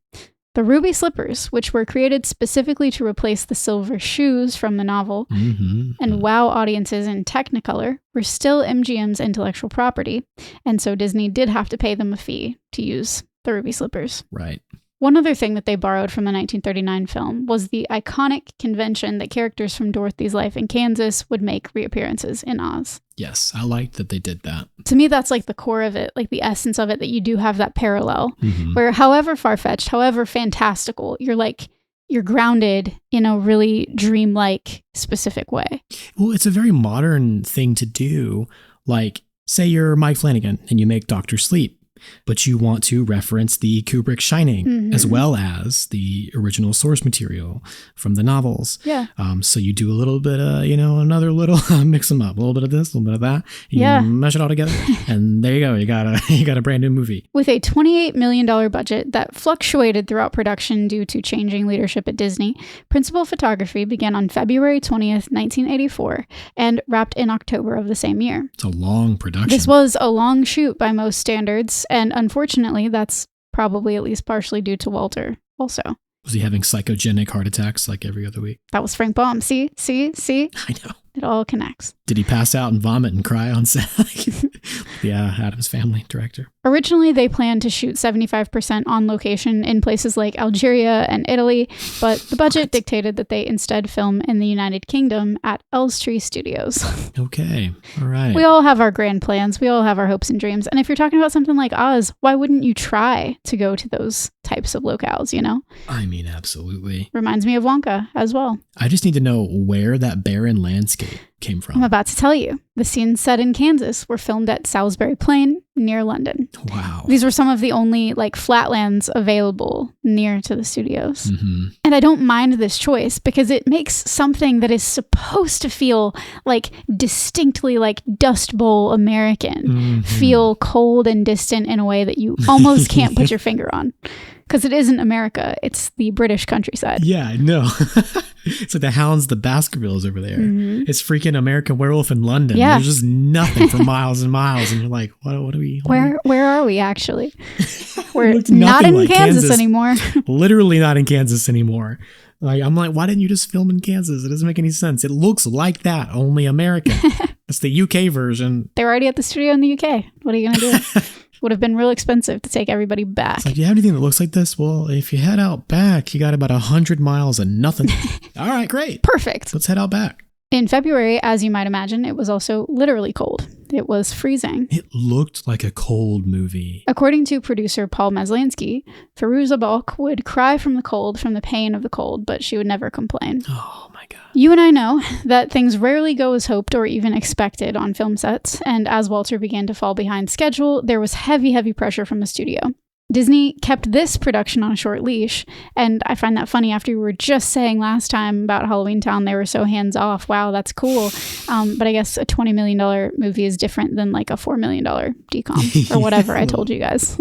The ruby slippers, which were created specifically to replace the silver shoes from the novel and wow audiences in Technicolor, were still MGM's intellectual property, and so Disney did have to pay them a fee to use the ruby slippers. Right. One other thing that they borrowed from the 1939 film was the iconic convention that characters from Dorothy's Life in Kansas would make reappearances in Oz. Yes, I liked that they did that. To me, that's like the core of it, like the essence of it, that you do have that parallel where however far-fetched, however fantastical, you're grounded in a really dreamlike specific way. Well, it's a very modern thing to do. Like, say you're Mike Flanagan and you make Dr. Sleep. but you want to reference the Kubrick Shining as well as the original source material from the novels. Yeah. So you do a little bit of, another little mix them up, a little bit of this, a little bit of that. You mesh it all together, and there you go. You got a brand new movie. With a $28 million budget that fluctuated throughout production due to changing leadership at Disney, principal photography began on February 20th, 1984, and wrapped in October of the same year. It's a long production. This was a long shoot by most standards, and unfortunately, that's probably at least partially due to Walter also. Was he having psychogenic heart attacks like every other week? That was Frank Baum. See? I know. It all connects. Did he pass out and vomit and cry on set? Yeah, Adam's Family director. Originally, they planned to shoot 75% on location in places like Algeria and Italy, but the budget dictated that they instead film in the United Kingdom at Elstree Studios. Okay, all right. We all have our grand plans. We all have our hopes and dreams. And if you're talking about something like Oz, why wouldn't you try to go to those types of locales, I mean, absolutely. Reminds me of Wonka as well. I just need to know where that barren landscape came from. I'm about to tell you. The scenes set in Kansas were filmed at Salisbury Plain near London. Wow. These were some of the only flatlands available near to the studios. Mm-hmm. And I don't mind this choice because it makes something that is supposed to feel distinctly Dust Bowl American feel cold and distant in a way that you almost can't put your finger on. Because it isn't America. It's the British countryside. Yeah, I know. It's like the Hounds, the Baskervilles over there. It's freaking American Werewolf in London. Yeah. There's just nothing for miles and miles. And you're like, what are we? Where are we actually? We're not in Kansas anymore. Literally not in Kansas anymore. I'm like, why didn't you just film in Kansas? It doesn't make any sense. It looks like that, only American. It's the UK version. They're already at the studio in the UK. What are you going to do? Would have been real expensive to take everybody back. It's like, do you have anything that looks like this? Well, if you head out back, you got about 100 miles and nothing. All right, great. Perfect. Let's head out back. In February, as you might imagine, it was also literally cold. It was freezing. It looked like a cold movie. According to producer Paul Maslansky, Firuza Balk would cry from the cold, from the pain of the cold, but she would never complain. Oh my God. You and I know that things rarely go as hoped or even expected on film sets, and as Walter began to fall behind schedule, there was heavy pressure from the studio. Disney kept this production on a short leash, and I find that funny after we were just saying last time about Halloween Town they were so hands-off. Wow, that's cool. But I guess a $20 million movie is different than a $4 million decom or whatever I told you guys.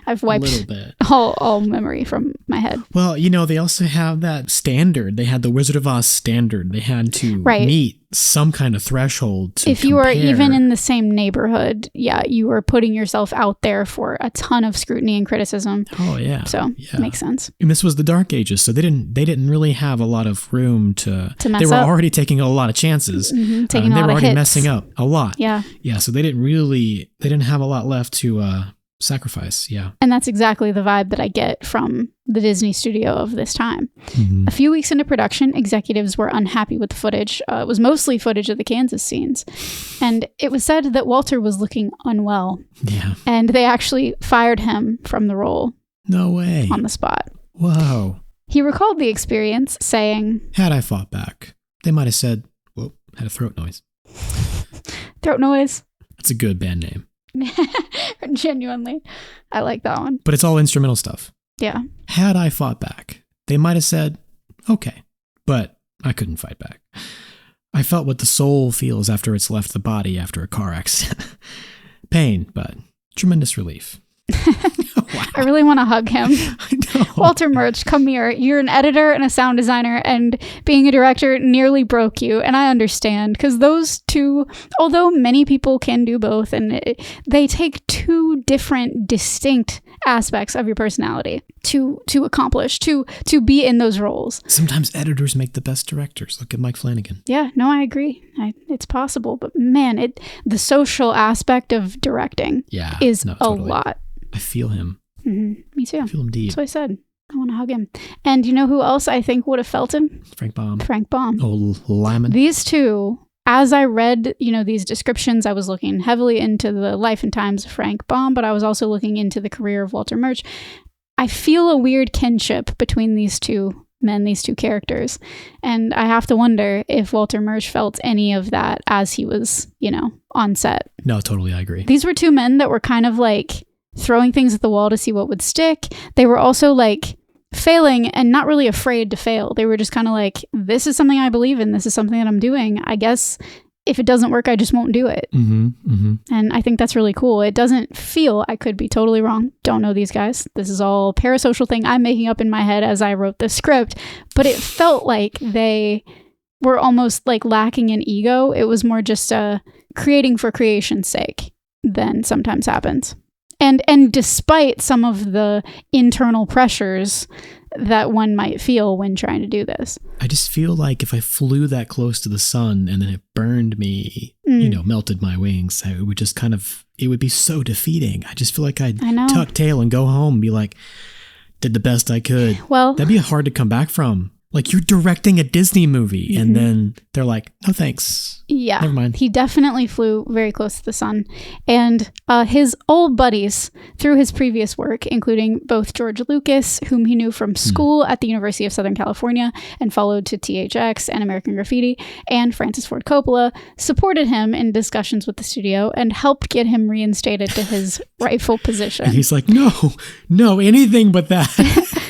I've wiped all memory from my head. Well, they also have that standard. They had the Wizard of Oz standard. They had to meet some kind of threshold to if you are even in the same neighborhood, you are putting yourself out there for a ton of scrutiny and criticism. Oh yeah. So it makes sense. And this was the Dark Ages, so they didn't really have a lot of room to mess up. They were already taking a lot of chances. Taking a lot of hits. They were already messing up a lot. Yeah. Yeah, so they didn't have a lot left to sacrifice. Yeah. And that's exactly the vibe that I get from the Disney studio of this time. A few weeks into production, executives were unhappy with the footage. It was mostly footage of the Kansas scenes. And it was said that Walter was looking unwell. Yeah. And they actually fired him from the role. No way. On the spot. Whoa. He recalled the experience, saying, "Had I fought back, they might have said, whoa, had a throat noise." Throat noise. That's a good band name. Genuinely. I like that one. But it's all instrumental stuff. Yeah. Had I fought back, they might have said, okay, but I couldn't fight back. I felt what the soul feels after it's left the body after a car accident. Pain, but tremendous relief. Wow. I really want to hug him. I know. Walter Murch, come here. You're an editor and a sound designer, and being a director nearly broke you. And I understand, because those two, although many people can do both, and they take two different, distinct aspects of your personality to accomplish, to be in those roles. Sometimes editors make the best directors. Look at Mike Flanagan. Yeah, no, I agree. It's possible, but man, the social aspect of directing is totally. A lot. I feel him. Mm-hmm. Me too. I feel him deep. That's what I said. I want to hug him. And you know who else I think would have felt him? Frank Baum. Oh, Lyman. These two, as I read, these descriptions, I was looking heavily into the life and times of Frank Baum, but I was also looking into the career of Walter Murch. I feel a weird kinship between these two men, these two characters. And I have to wonder if Walter Murch felt any of that as he was, on set. No, totally, I agree. These were two men that were kind of throwing things at the wall to see what would stick. They were also like failing and not really afraid to fail. They were just kind of like, this is something I believe in. This is something that I'm doing. I guess if it doesn't work, I just won't do it. And I think that's really cool. It doesn't feel, I could be totally wrong, don't know these guys. This is all parasocial thing I'm making up in my head as I wrote the script. But it felt like they were almost like lacking in ego. It was more just creating for creation's sake than sometimes happens. And despite some of the internal pressures that one might feel when trying to do this. I just feel like if I flew that close to the sun and then it burned me, melted my wings, it would just it would be so defeating. I just feel like I'd tuck tail and go home and be like, did the best I could. Well, that'd be hard to come back from. Like, you're directing a Disney movie and then they're like, no thanks. Yeah. Never mind. He definitely flew very close to the sun. And his old buddies through his previous work, including both George Lucas, whom he knew from school at the University of Southern California and followed to THX and American Graffiti, and Francis Ford Coppola, supported him in discussions with the studio and helped get him reinstated to his rightful position. And he's like, no, anything but that.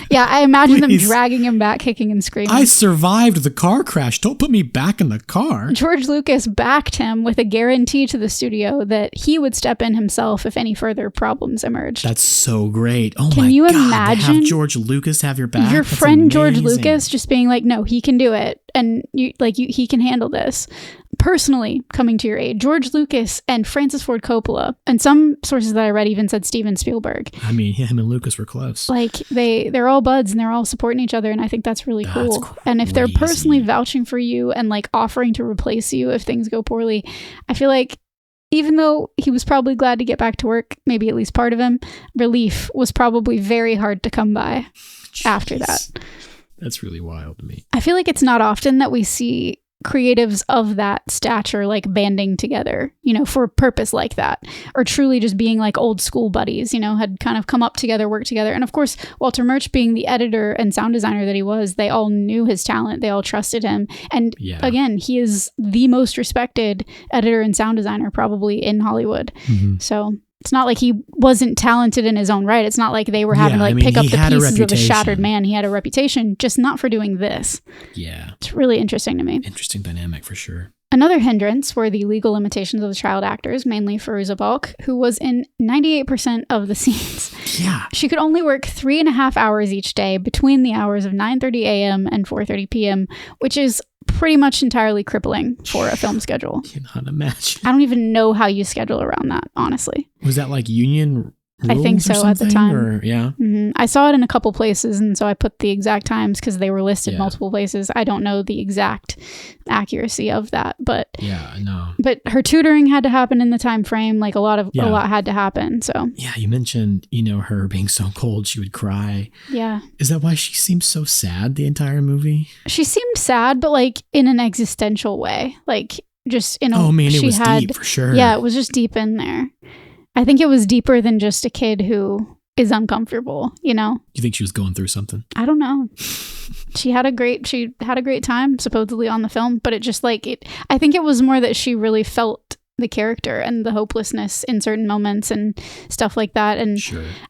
Yeah, I imagine them dragging him back, kicking and screaming. I survived the car crash. Don't put me back in the car. George Lucas backed him with a guarantee to the studio that he would step in himself if any further problems emerged. That's so great. Oh my God. Can you imagine? Have George Lucas have your back? Your That's friend amazing. George Lucas just being like, no, he can do it. And he can handle this. Personally coming to your aid, George Lucas and Francis Ford Coppola, and some sources that I read even said Steven Spielberg. I mean, him and Lucas were close. Like they're all buds and they're all supporting each other, and I think that's really cool. Crazy. And if they're personally vouching for you and like offering to replace you if things go poorly, I feel like even though he was probably glad to get back to work, maybe at least part of him, relief was probably very hard to come by after that. That's really wild to me. I feel like it's not often that we see creatives of that stature like banding together, for a purpose like that, or truly just being like old school buddies, had kind of come up together, worked together. And of course, Walter Murch being the editor and sound designer that he was, they all knew his talent, they all trusted him. And again, he is the most respected editor and sound designer probably in Hollywood. So it's not like he wasn't talented in his own right. It's not like they were having to pick up the pieces of a shattered man. He had a reputation, just not for doing this. Yeah. It's really interesting to me. Interesting dynamic for sure. Another hindrance were the legal limitations of the child actors, mainly Fairuza Balk, who was in 98% of the scenes. Yeah. She could only work 3.5 hours each day between the hours of 9:30 a.m. and 4:30 p.m., which is pretty much entirely crippling for a film schedule. Cannot imagine. I don't even know how you schedule around that, honestly. Was that like union rules? I think so at the time. Or, yeah. I saw it in a couple places, and so I put the exact times because they were listed multiple places. I don't know the exact accuracy of that, but But her tutoring had to happen in the time frame. Like a lot had to happen. So you mentioned her being so cold she would cry. Yeah. Is that why she seemed so sad the entire movie? She seemed sad, but like in an existential way, like just in a. Oh man, it was deep for sure. Yeah, it was just deep in there. I think it was deeper than just a kid who is uncomfortable, You think she was going through something? I don't know. She had a great time supposedly on the film, but it just I think it was more that she really felt the character and the hopelessness in certain moments and stuff like that. And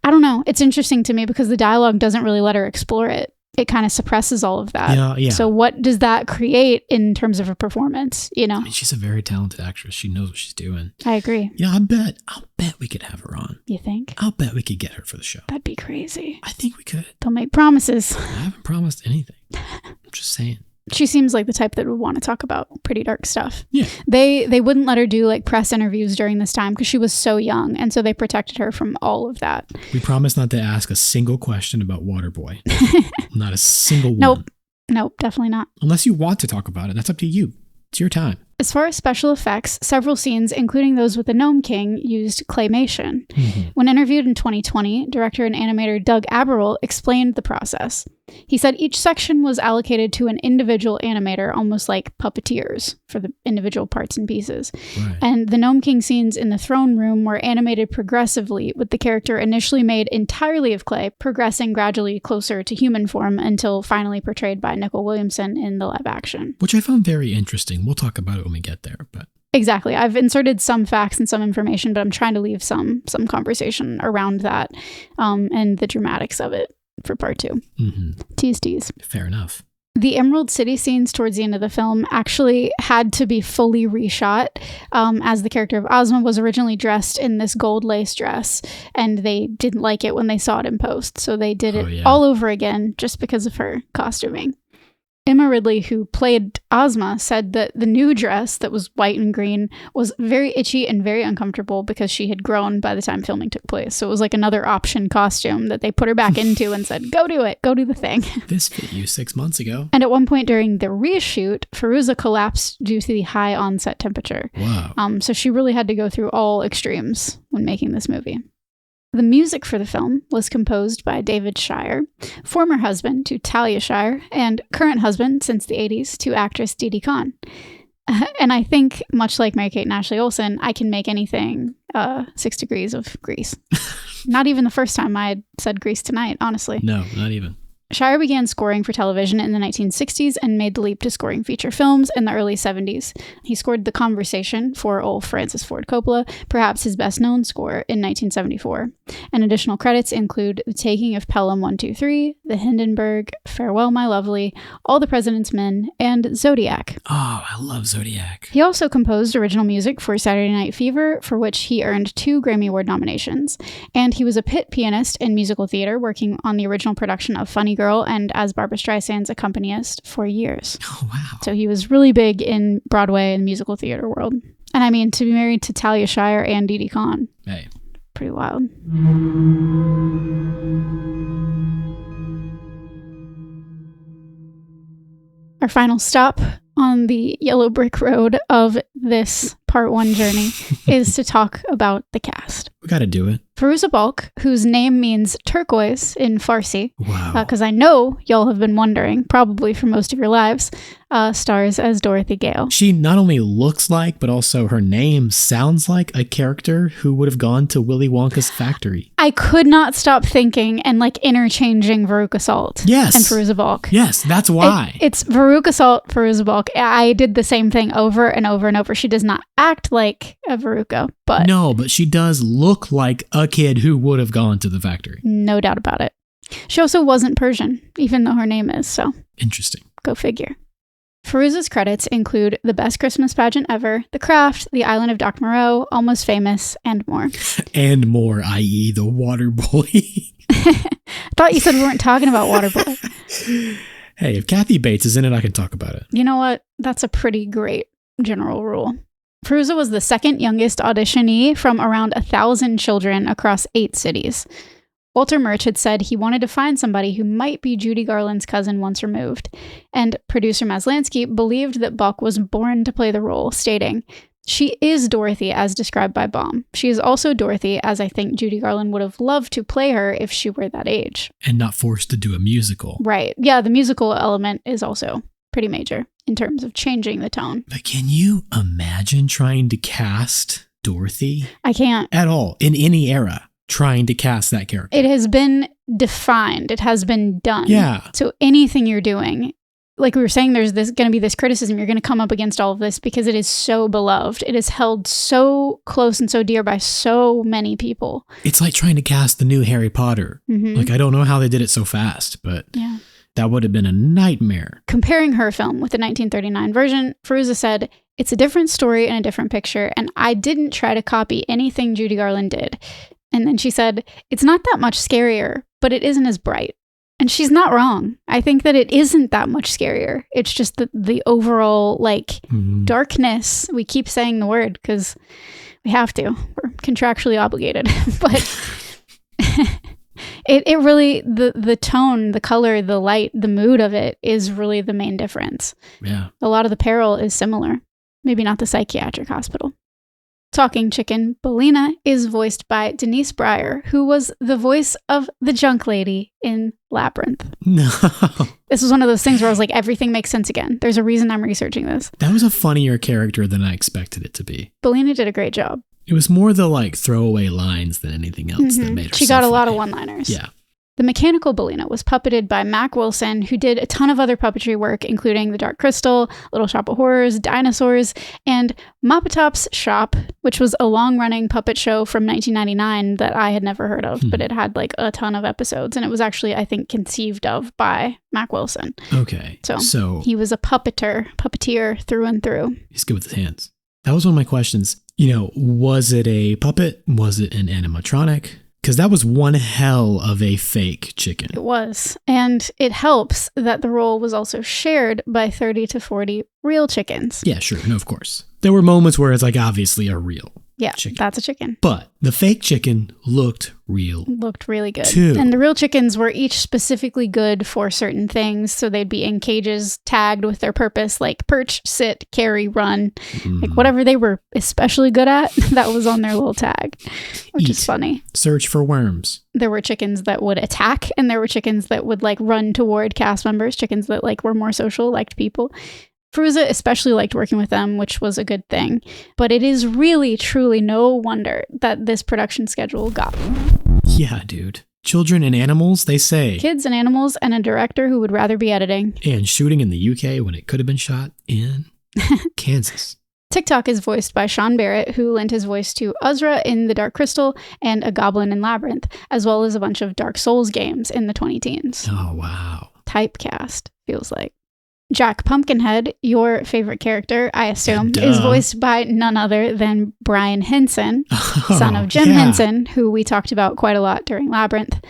I don't know. It's interesting to me because the dialogue doesn't really let her explore it. It kind of suppresses all of that. Yeah. So what does that create in terms of a performance, I mean, she's a very talented actress. She knows what she's doing. I agree. Yeah, I'll bet we could have her on. You think? I'll bet we could get her for the show. That'd be crazy. I think we could. Don't make promises. I haven't promised anything. I'm just saying. She seems like the type that would want to talk about pretty dark stuff. Yeah. They wouldn't let her do like press interviews during this time because she was so young. And so they protected her from all of that. We promise not to ask a single question about Waterboy. Not a single one. Nope, definitely not. Unless you want to talk about it. That's up to you. It's your time. As far as special effects, several scenes, including those with the Gnome King, used claymation. When interviewed in 2020, director and animator Doug Aberrell explained the process. He said each section was allocated to an individual animator, almost like puppeteers for the individual parts and pieces. Right. And the Gnome King scenes in the throne room were animated progressively, with the character initially made entirely of clay, progressing gradually closer to human form until finally portrayed by Nicole Williamson in the live action. Which I found very interesting. We'll talk about it when we get there, but Exactly. I've inserted some facts and some information, but I'm trying to leave some conversation around that and the dramatics of it for part 2. Tease. Fair enough. The Emerald City scenes towards the end of the film actually had to be fully reshot, as the character of Ozma was originally dressed in this gold lace dress, and they didn't like it when they saw it in post, so they did it all over again just because of her costuming. Emma Ridley, who played Ozma, said that the new dress that was white and green was very itchy and very uncomfortable because she had grown by the time filming took place. So it was like another option costume that they put her back into and said, go do it, go do the thing. This fit you 6 months ago. And at one point during the reshoot, Fairuza collapsed due to the high onset temperature. Wow. So she really had to go through all extremes when making this movie. The music for the film was composed by David Shire, former husband to Talia Shire, and current husband since the 80s to actress Didi Khan. And I think, much like Mary-Kate and Ashley Olsen, I can make anything 6 degrees of Grease. Not even the first time I had said Grease tonight, honestly. No, not even. Shire began scoring for television in the 1960s and made the leap to scoring feature films in the early 70s. He scored The Conversation for old Francis Ford Coppola, perhaps his best-known score, in 1974. And additional credits include The Taking of Pelham 123, The Hindenburg, Farewell My Lovely, All the President's Men, and Zodiac. Oh, I love Zodiac. He also composed original music for Saturday Night Fever, for which he earned 2 Grammy Award nominations. And he was a pit pianist in musical theater, working on the original production of Funny Girl and as Barbra Streisand's accompanist for years. Oh, wow. So he was really big in Broadway and musical theater world. And I mean, to be married to Talia Shire and Didi Khan. Hey. Pretty wild. Our final stop on the yellow brick road of this part 1 journey is to talk about the cast. We got to do it. Fairuza Balk, whose name means turquoise in Farsi, Wow. because I know y'all have been wondering, probably for most of your lives, stars as Dorothy Gale. She not only looks like, but also her name sounds like a character who would have gone to Willy Wonka's factory. I could not stop thinking and like interchanging Veruca Salt and Fairuza Balk. Yes, that's why. It's Veruca Salt, Fairuza Balk. I did the same thing over and over and over. She does not act like a Veruca, but... No, but she does look like a kid who would have gone to the factory. No doubt about it. She also wasn't Persian, even though her name is, so... Interesting. Go figure. Fairuza's credits include The Best Christmas Pageant Ever, The Craft, The Island of Dr. Moreau, Almost Famous, and more. And more, i.e. The Water Boy. I thought you said we weren't talking about Waterboy. Hey, if Kathy Bates is in it, I can talk about it. You know what? That's a pretty great general rule. Fairuza was the second youngest auditionee from around 1,000 children across 8 cities. Walter Murch had said he wanted to find somebody who might be Judy Garland's cousin once removed, and producer Maslansky believed that Balk was born to play the role, stating, "She is Dorothy as described by Baum. She is also Dorothy as I think Judy Garland would have loved to play her if she were that age." And not forced to do a musical. Right. Yeah, the musical element is also pretty major in terms of changing the tone. But can you imagine trying to cast Dorothy? I can't. At all, in any era, trying to cast that character. It has been defined. It has been done. Yeah. So anything you're doing, like we were saying, there's going to be this criticism. You're going to come up against all of this because it is so beloved. It is held so close and so dear by so many people. It's like trying to cast the new Harry Potter. Mm-hmm. Like, I don't know how they did it so fast, but yeah, that would have been a nightmare. Comparing her film with the 1939 version, Fairuza said, "It's a different story and a different picture, and I didn't try to copy anything Judy Garland did." And then she said, "It's not that much scarier, but it isn't as bright." And she's not wrong. I think that it isn't that much scarier. It's just the overall, darkness. We keep saying the word because we have to. We're contractually obligated. But it really, the tone, the color, the light, the mood of it is really the main difference. Yeah. A lot of the peril is similar. Maybe not the psychiatric hospital. Talking chicken, Belina, is voiced by Denise Breyer, who was the voice of the junk lady in Labyrinth. No. This was one of those things where I was like, everything makes sense again. There's a reason I'm researching this. That was a funnier character than I expected it to be. Belina did a great job. It was more the throwaway lines than anything else that made her She so got a lot of funny. one-liners. Yeah. The mechanical Bellina was puppeted by Mac Wilson, who did a ton of other puppetry work, including The Dark Crystal, Little Shop of Horrors, Dinosaurs, and Mopatop's Shop, which was a long-running puppet show from 1999 that I had never heard of, but it had like a ton of episodes, and it was actually, I think, conceived of by Mac Wilson. Okay. So he was a puppeteer through and through. He's good with his hands. That was one of my questions. Was it a puppet? Was it an animatronic? Because that was one hell of a fake chicken. It was. And it helps that the role was also shared by 30 to 40 real chickens. Yeah, sure. No, of course. There were moments where it's like obviously a real chicken. That's a chicken. But the fake chicken looked real. Looked really good. Too. And the real chickens were each specifically good for certain things. So they'd be in cages tagged with their purpose, like perch, sit, carry, run. Like whatever they were especially good at, that was on their little tag, which is funny. Search for worms. There were chickens that would attack, and there were chickens that would like run toward cast members, chickens that like were more social, liked people. Fruza especially liked working with them, which was a good thing. But it is really, truly no wonder that this production schedule got them. Yeah, dude. Children and animals, they say. Kids and animals and a director who would rather be editing. And shooting in the UK when it could have been shot in Kansas. TikTok is voiced by Sean Barrett, who lent his voice to Uzra in The Dark Crystal and a goblin in Labyrinth, as well as a bunch of Dark Souls games in the 2010s. Oh, wow. Typecast, feels like. Jack Pumpkinhead, your favorite character, I assume, Duh. is voiced by none other than Brian Henson, son of Jim Henson, who we talked about quite a lot during Labyrinth.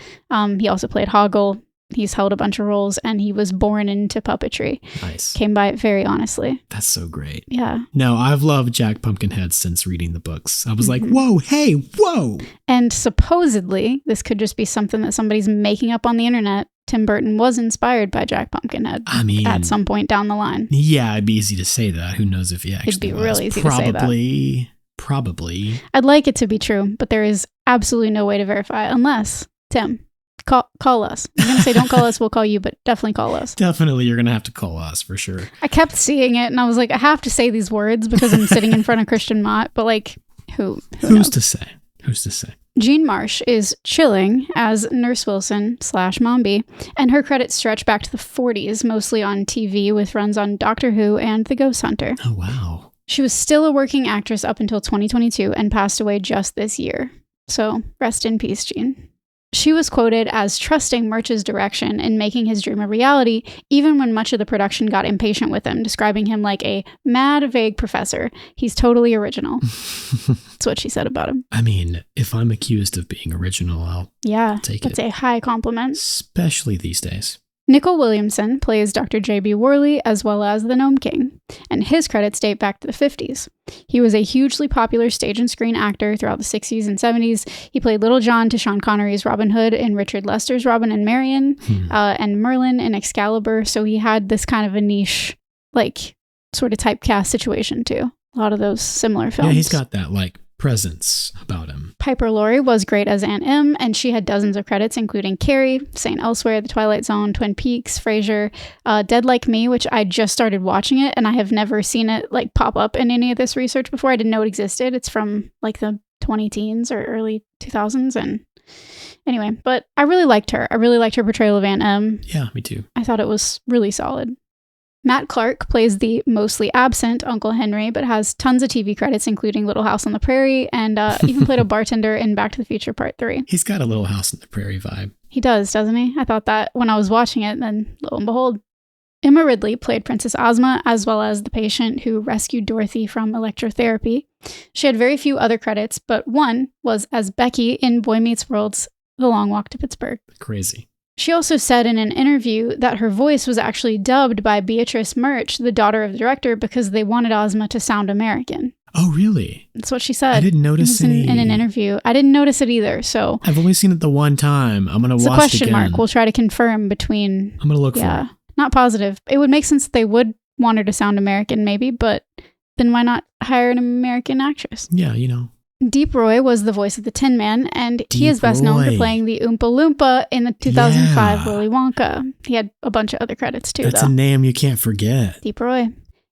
He also played Hoggle. He's held a bunch of roles, and he was born into puppetry. Nice. Came by it very honestly. That's so great. Yeah. No, I've loved Jack Pumpkinhead since reading the books. I was like, whoa, hey, whoa. And supposedly, this could just be something that somebody's making up on the internet. Tim Burton was inspired by Jack Pumpkinhead. I mean, at some point down the line. Yeah, it'd be easy to say that. Who knows if he actually It'd be was. real easy to say that. Probably. I'd like it to be true, but there is absolutely no way to verify unless, Tim, call us. I'm going to say don't call us, we'll call you, but definitely call us. Definitely, you're going to have to call us for sure. I kept seeing it and I was like, I have to say these words because I'm sitting in front of Christian Mott, but like, who's to say? Who's to say? Jean Marsh is chilling as Nurse Wilson / Mombi, and her credits stretch back to the 40s, mostly on TV with runs on Doctor Who and The Ghost Hunter. Oh, wow. She was still a working actress up until 2022 and passed away just this year. So rest in peace, Jean. She was quoted as trusting Murch's direction in making his dream a reality, even when much of the production got impatient with him, describing him like a mad, vague professor. He's totally original. That's what she said about him. I mean, if I'm accused of being original, I'll take it. That's a high compliment. Especially these days. Nicole Williamson plays Dr. J.B. Worley as well as the Gnome King, and his credits date back to the 50s. He was a hugely popular stage and screen actor throughout the 60s and 70s. He played Little John to Sean Connery's Robin Hood in Richard Lester's Robin and Marian, and Merlin in Excalibur, so he had this kind of a niche, like, sort of typecast situation too. A lot of those similar films. Yeah, he's got that, like, presence about him. Piper Laurie was great as Aunt Em, and she had dozens of credits, including Carrie, St. Elsewhere, The Twilight Zone, Twin Peaks, Frasier, Dead Like Me, which I just started watching it, and I have never seen it like pop up in any of this research before. I didn't know it existed. It's from like the 2010s or early 2000s, and anyway, but I really liked her. I really liked her portrayal of Aunt Em. Yeah, me too. I thought it was really solid. Matt Clark plays the mostly absent Uncle Henry, but has tons of TV credits, including Little House on the Prairie, and even played a bartender in Back to the Future Part 3. He's got a Little House on the Prairie vibe. He does, doesn't he? I thought that when I was watching it, and then lo and behold. Emma Ridley played Princess Ozma, as well as the patient who rescued Dorothy from electrotherapy. She had very few other credits, but one was as Becky in Boy Meets World's The Long Walk to Pittsburgh. Crazy. She also said in an interview that her voice was actually dubbed by Beatrice Murch, the daughter of the director, because they wanted Ozma to sound American. Oh, really? That's what she said. I didn't notice in an interview. I didn't notice it either, so... I've only seen it the one time. I'm going to watch it again. It's a question mark. We'll try to confirm between... I'm going to look for it. Not positive. It would make sense that they would want her to sound American, maybe, but then why not hire an American actress? Yeah, you know. Deep Roy was the voice of the Tin Man, and he is best known for playing the Oompa Loompa in the 2005 Willy Wonka. He had a bunch of other credits too, That's a name you can't forget. Deep Roy.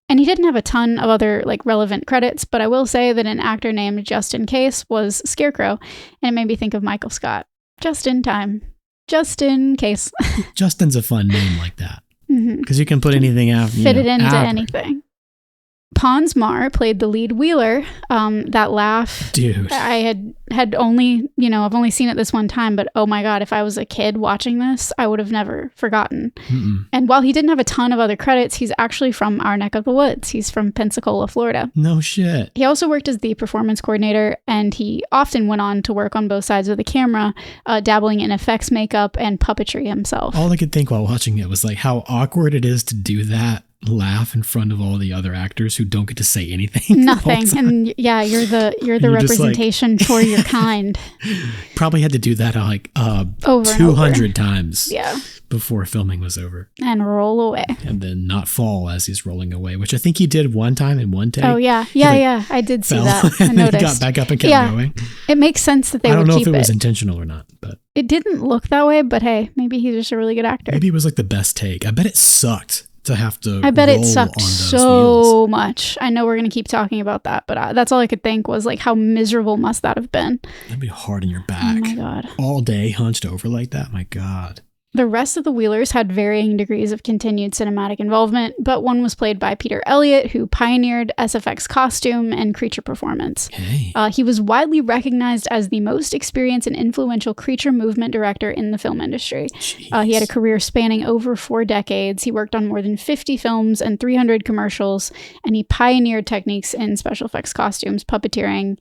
And he didn't have a ton of other relevant credits, but I will say that an actor named Justin Case was Scarecrow, and it made me think of Michael Scott. Just in time. just in case. Justin's a fun name like that. Mhm. Because you can put anything out. Fit it into anything. Pons Maar played the lead Wheeler. That laugh, Dude. I had only, I've only seen it this one time, but oh my God, if I was a kid watching this, I would have never forgotten. Mm-mm. And while he didn't have a ton of other credits, he's actually from our neck of the woods. He's from Pensacola, Florida. No shit. He also worked as the performance coordinator, and he often went on to work on both sides of the camera, dabbling in effects makeup and puppetry himself. All I could think while watching it was like how awkward it is to do that laugh in front of all the other actors who don't get to say anything. Nothing. And yeah, you're the you're representation for your kind. Probably had to do that like Over 200 times Yeah. before filming was over. And roll away. And then not fall as he's rolling away, which I think he did one time in one take. Oh yeah. Yeah. I did see Fell, that. I and then he noticed. got back up and kept going. It makes sense that they I would don't know keep if it was it. intentional or not, but It didn't look that way, but hey, maybe he's just a really good actor. maybe it was like the best take. I bet it sucked to have to I bet roll it sucked on those so wheels. much. I know we're going to keep talking about that, but that's all I could think was like, how miserable must that have been? That'd be hard on your Oh back. my God. All day hunched over like that. My God. The rest of the Wheelers had varying degrees of continued cinematic involvement, but one was played by Peter Elliott, who pioneered SFX costume and creature performance. Hey. He was widely recognized as the most experienced and influential creature movement director in the film industry. He had a career spanning over 4 decades. He worked on more than 50 films and 300 commercials, and he pioneered techniques in special effects costumes, puppeteering,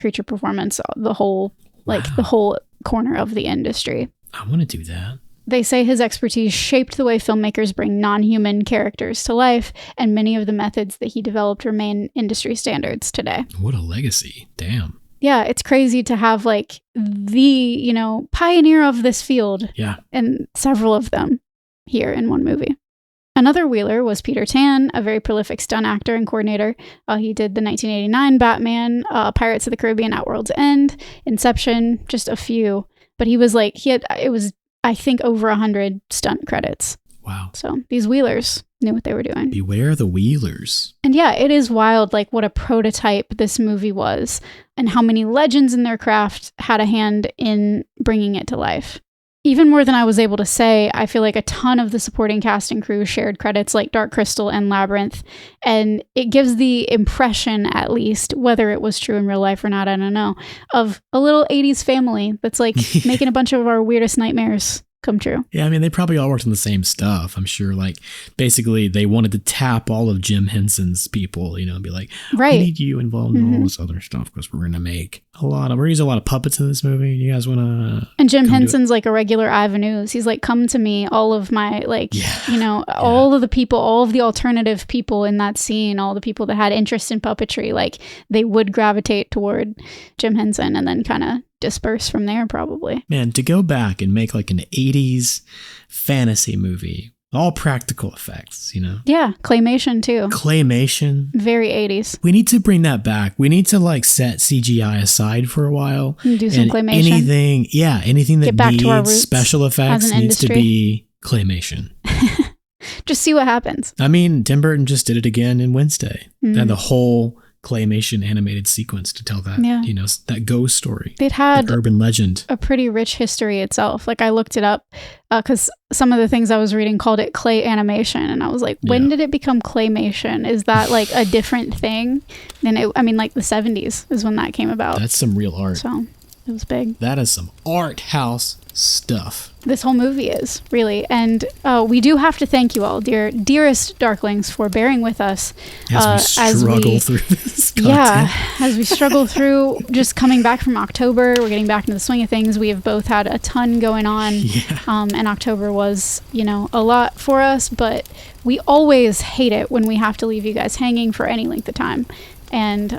creature performance, the whole corner of the industry. I want to do that. They say his expertise shaped the way filmmakers bring non-human characters to life, and many of the methods that he developed remain industry standards today. What a legacy. Damn. Yeah, it's crazy to have like the, pioneer of this field. Yeah. And several of them here in one movie. Another Wheeler was Peter Tan, a very prolific stunt actor and coordinator. He did the 1989 Batman, Pirates of the Caribbean, At World's End, Inception, just a few. But it was I think over 100 stunt credits. Wow. So these Wheelers knew what they were doing. Beware the Wheelers. And yeah, it is wild, like what a prototype this movie was and how many legends in their craft had a hand in bringing it to life. Even more than I was able to say, I feel like a ton of the supporting cast and crew shared credits like Dark Crystal and Labyrinth, and it gives the impression, at least, whether it was true in real life or not, I don't know, of a little 80s family that's like making a bunch of our weirdest nightmares come true. Yeah, I mean, they probably all worked on the same stuff. I'm sure, like, basically, they wanted to tap all of Jim Henson's people, and be like, Right. We need you involved in all this other stuff because we're going to make we're going to use a lot of puppets in this movie. You guys want to... And Jim Henson's like a regular Ivan Ooze. He's like, come to me, all of my, all of the people, all of the alternative people in that scene, all the people that had interest in puppetry, like, they would gravitate toward Jim Henson and then kind of disperse from there, probably. Man, to go back and make like an 80s fantasy movie, all practical effects, Yeah, claymation too. Claymation. Very 80s. We need to bring that back. We need to like set CGI aside for a while. And do some claymation. Anything that Get back to our needs roots special effects as an needs to industry. be claymation. Just see what happens. I mean, Tim Burton just did it again in Wednesday. They had the whole claymation animated sequence to tell that, that ghost story. It had that urban legend. a pretty rich history itself. Like, I looked it up because some of the things I was reading called it clay animation. And I was like, when did it become claymation? Is that like a different thing? Like the 70s is when that came about. That's some real art. So it was big. That is some art house stuff. This whole movie is, really. And we do have to thank you all, dearest Darklings, for bearing with us as we struggle through this content. Yeah, as we struggle through just coming back from October. We're getting back into the swing of things. We have both had a ton going on. Yeah. And October was, a lot for us, but we always hate it when we have to leave you guys hanging for any length of time. And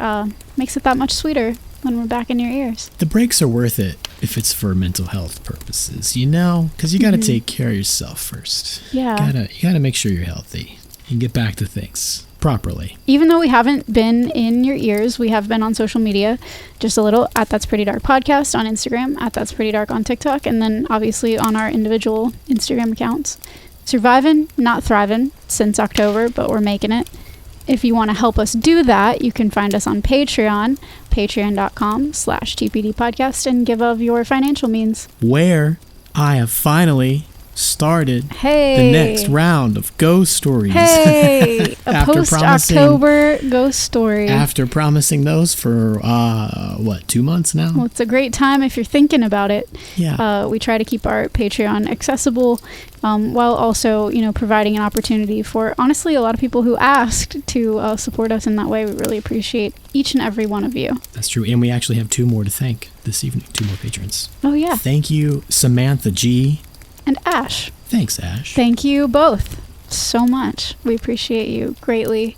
makes it that much sweeter when we're back in your ears. The breaks are worth it if it's for mental health purposes, because you got to take care of yourself first. Yeah. You gotta make sure you're healthy and get back to things properly. Even though we haven't been in your ears, we have been on social media, just a little, at That's Pretty Dark Podcast on Instagram, at That's Pretty Dark on TikTok, and then obviously on our individual Instagram accounts. Surviving, not thriving, since October, but we're making it. If you want to help us do that, you can find us on Patreon, patreon.com/TPD podcast, and give of your financial means. Where I have finally started Hey. the next round of ghost stories. Hey, a After post-October ghost story. After promising those for, 2 months now? Well, it's a great time if you're thinking about it. Yeah. We try to keep our Patreon accessible while also, providing an opportunity for, honestly, a lot of people who asked to support us in that way. We really appreciate each and every one of you. That's true. And we actually have 2 more to thank this evening. 2 more patrons. Oh, yeah. Thank you, Samantha G. And Ash. Thanks, Ash. Thank you both so much. We appreciate you greatly.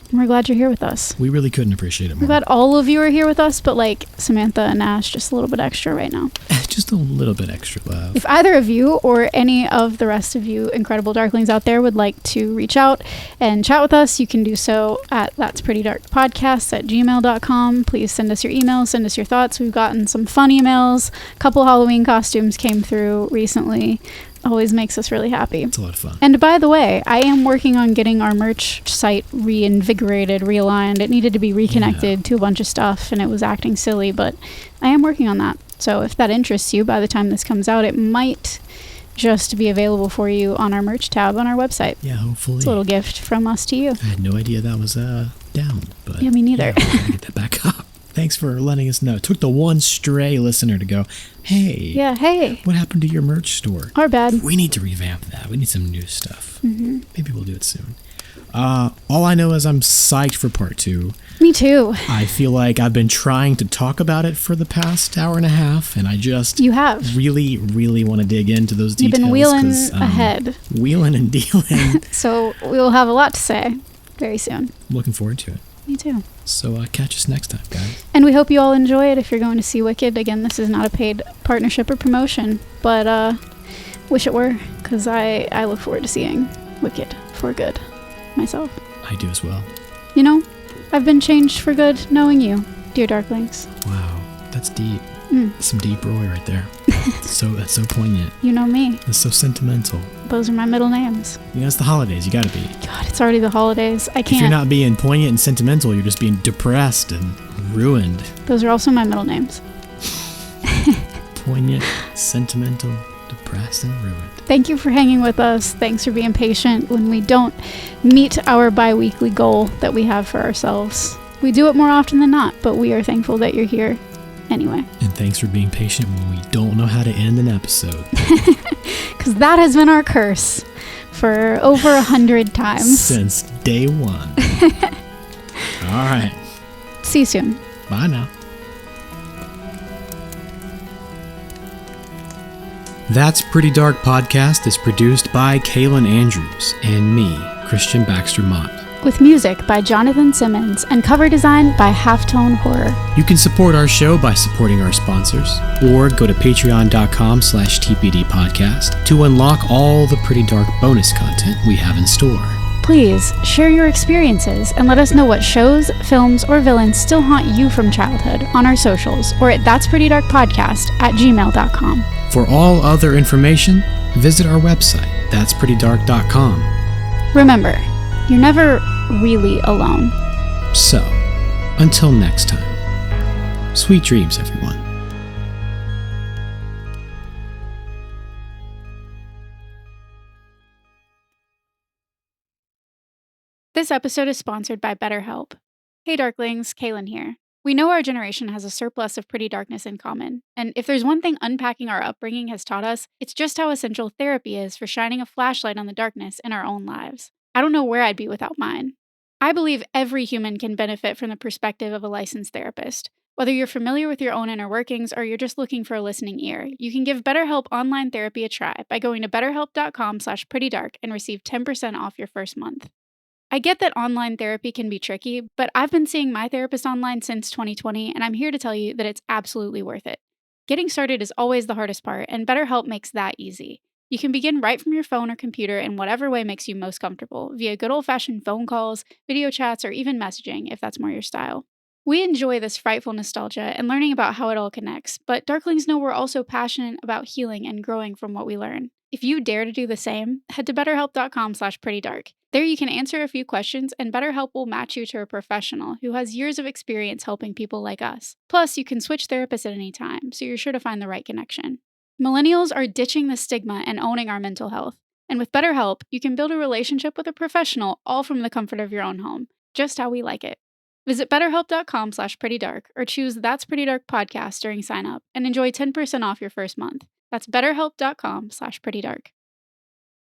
And we're glad you're here with us. We really couldn't appreciate it more. We're glad all of you are here with us, but Samantha and Ash, just a little bit extra right now. Just a little bit extra love. If either of you or any of the rest of you incredible Darklings out there would like to reach out and chat with us, you can do so at that'sprettyddarkpodcast@gmail.com. Please send us your emails, send us your thoughts. We've gotten some fun emails. A couple Halloween costumes came through recently. Always makes us really happy. It's a lot of fun. And by the way, I am working on getting our merch site reinvigorated, realigned. It needed to be reconnected to a bunch of stuff, and it was acting silly, but I am working on that. So if that interests you, by the time this comes out, it might just be available for you on our merch tab on our website. Yeah, hopefully. It's a little gift from us to you. I had no idea that was down. But yeah, me neither. Yeah, I gotta get that back up. Thanks for letting us know. It took the one stray listener to go, hey. Yeah, hey. What happened to your merch store? Our bad. We need to revamp that. We need some new stuff. Mm-hmm. Maybe we'll do it soon. All I know is I'm psyched for part 2. Me too. I feel like I've been trying to talk about it for the past hour and a half, and I just you have really, really want to dig into those details. You've been wheeling ahead. Wheeling and dealing. So we'll have a lot to say very soon. Looking forward to it. Me too. So catch us next time, guys. And we hope you all enjoy it if you're going to see Wicked. Again, this is not a paid partnership or promotion, but wish it were, because I look forward to seeing Wicked for good myself. I do as well. I've been changed for good knowing you, dear Darklings. Wow, that's deep. Some deep Roy right there. That's so poignant. You know me. That's so sentimental. Those are my middle names. It's the holidays. You gotta be. God, it's already the holidays. I can't. If you're not being poignant and sentimental, you're just being depressed and ruined. Those are also my middle names. Poignant, sentimental, depressed, and ruined. Thank you for hanging with us. Thanks for being patient when we don't meet our bi-weekly goal that we have for ourselves. We do it more often than not, but we are thankful that you're here anyway. And thanks for being patient when we don't know how to end an episode. Because that has been our curse for over 100 times. Since day one. All right. See you soon. Bye now. That's Pretty Dark Podcast is produced by Kaylin Andrews and me, Christian Baxter Mott. With music by Jonathan Simmons and cover design by Halftone Horror. You can support our show by supporting our sponsors, or go to patreon.com/TPD podcast to unlock all the Pretty Dark bonus content we have in store. Please share your experiences and let us know what shows, films, or villains still haunt you from childhood on our socials or at that'sprettydarkpodcast@gmail.com. For all other information, visit our website, that'sprettydark.com. Remember, you're never really alone. So, until next time, sweet dreams, everyone. This episode is sponsored by BetterHelp. Hey Darklings, Kaylin here. We know our generation has a surplus of pretty darkness in common, and if there's one thing unpacking our upbringing has taught us, it's just how essential therapy is for shining a flashlight on the darkness in our own lives. I don't know where I'd be without mine. I believe every human can benefit from the perspective of a licensed therapist. Whether you're familiar with your own inner workings or you're just looking for a listening ear, you can give BetterHelp online therapy a try by going to betterhelp.com/prettydark and receive 10% off your first month. I get that online therapy can be tricky, but I've been seeing my therapist online since 2020, and I'm here to tell you that it's absolutely worth it. Getting started is always the hardest part, and BetterHelp makes that easy. You can begin right from your phone or computer in whatever way makes you most comfortable, via good old-fashioned phone calls, video chats, or even messaging, if that's more your style. We enjoy this frightful nostalgia and learning about how it all connects, but Darklings know we're also passionate about healing and growing from what we learn. If you dare to do the same, head to betterhelp.com/prettydark. There you can answer a few questions, and BetterHelp will match you to a professional who has years of experience helping people like us. Plus, you can switch therapists at any time, so you're sure to find the right connection. Millennials are ditching the stigma and owning our mental health. And with BetterHelp, you can build a relationship with a professional all from the comfort of your own home, just how we like it. Visit betterhelp.com/prettydark or choose That's Pretty Dark podcast during sign up and enjoy 10% off your first month. That's betterhelp.com/prettydark.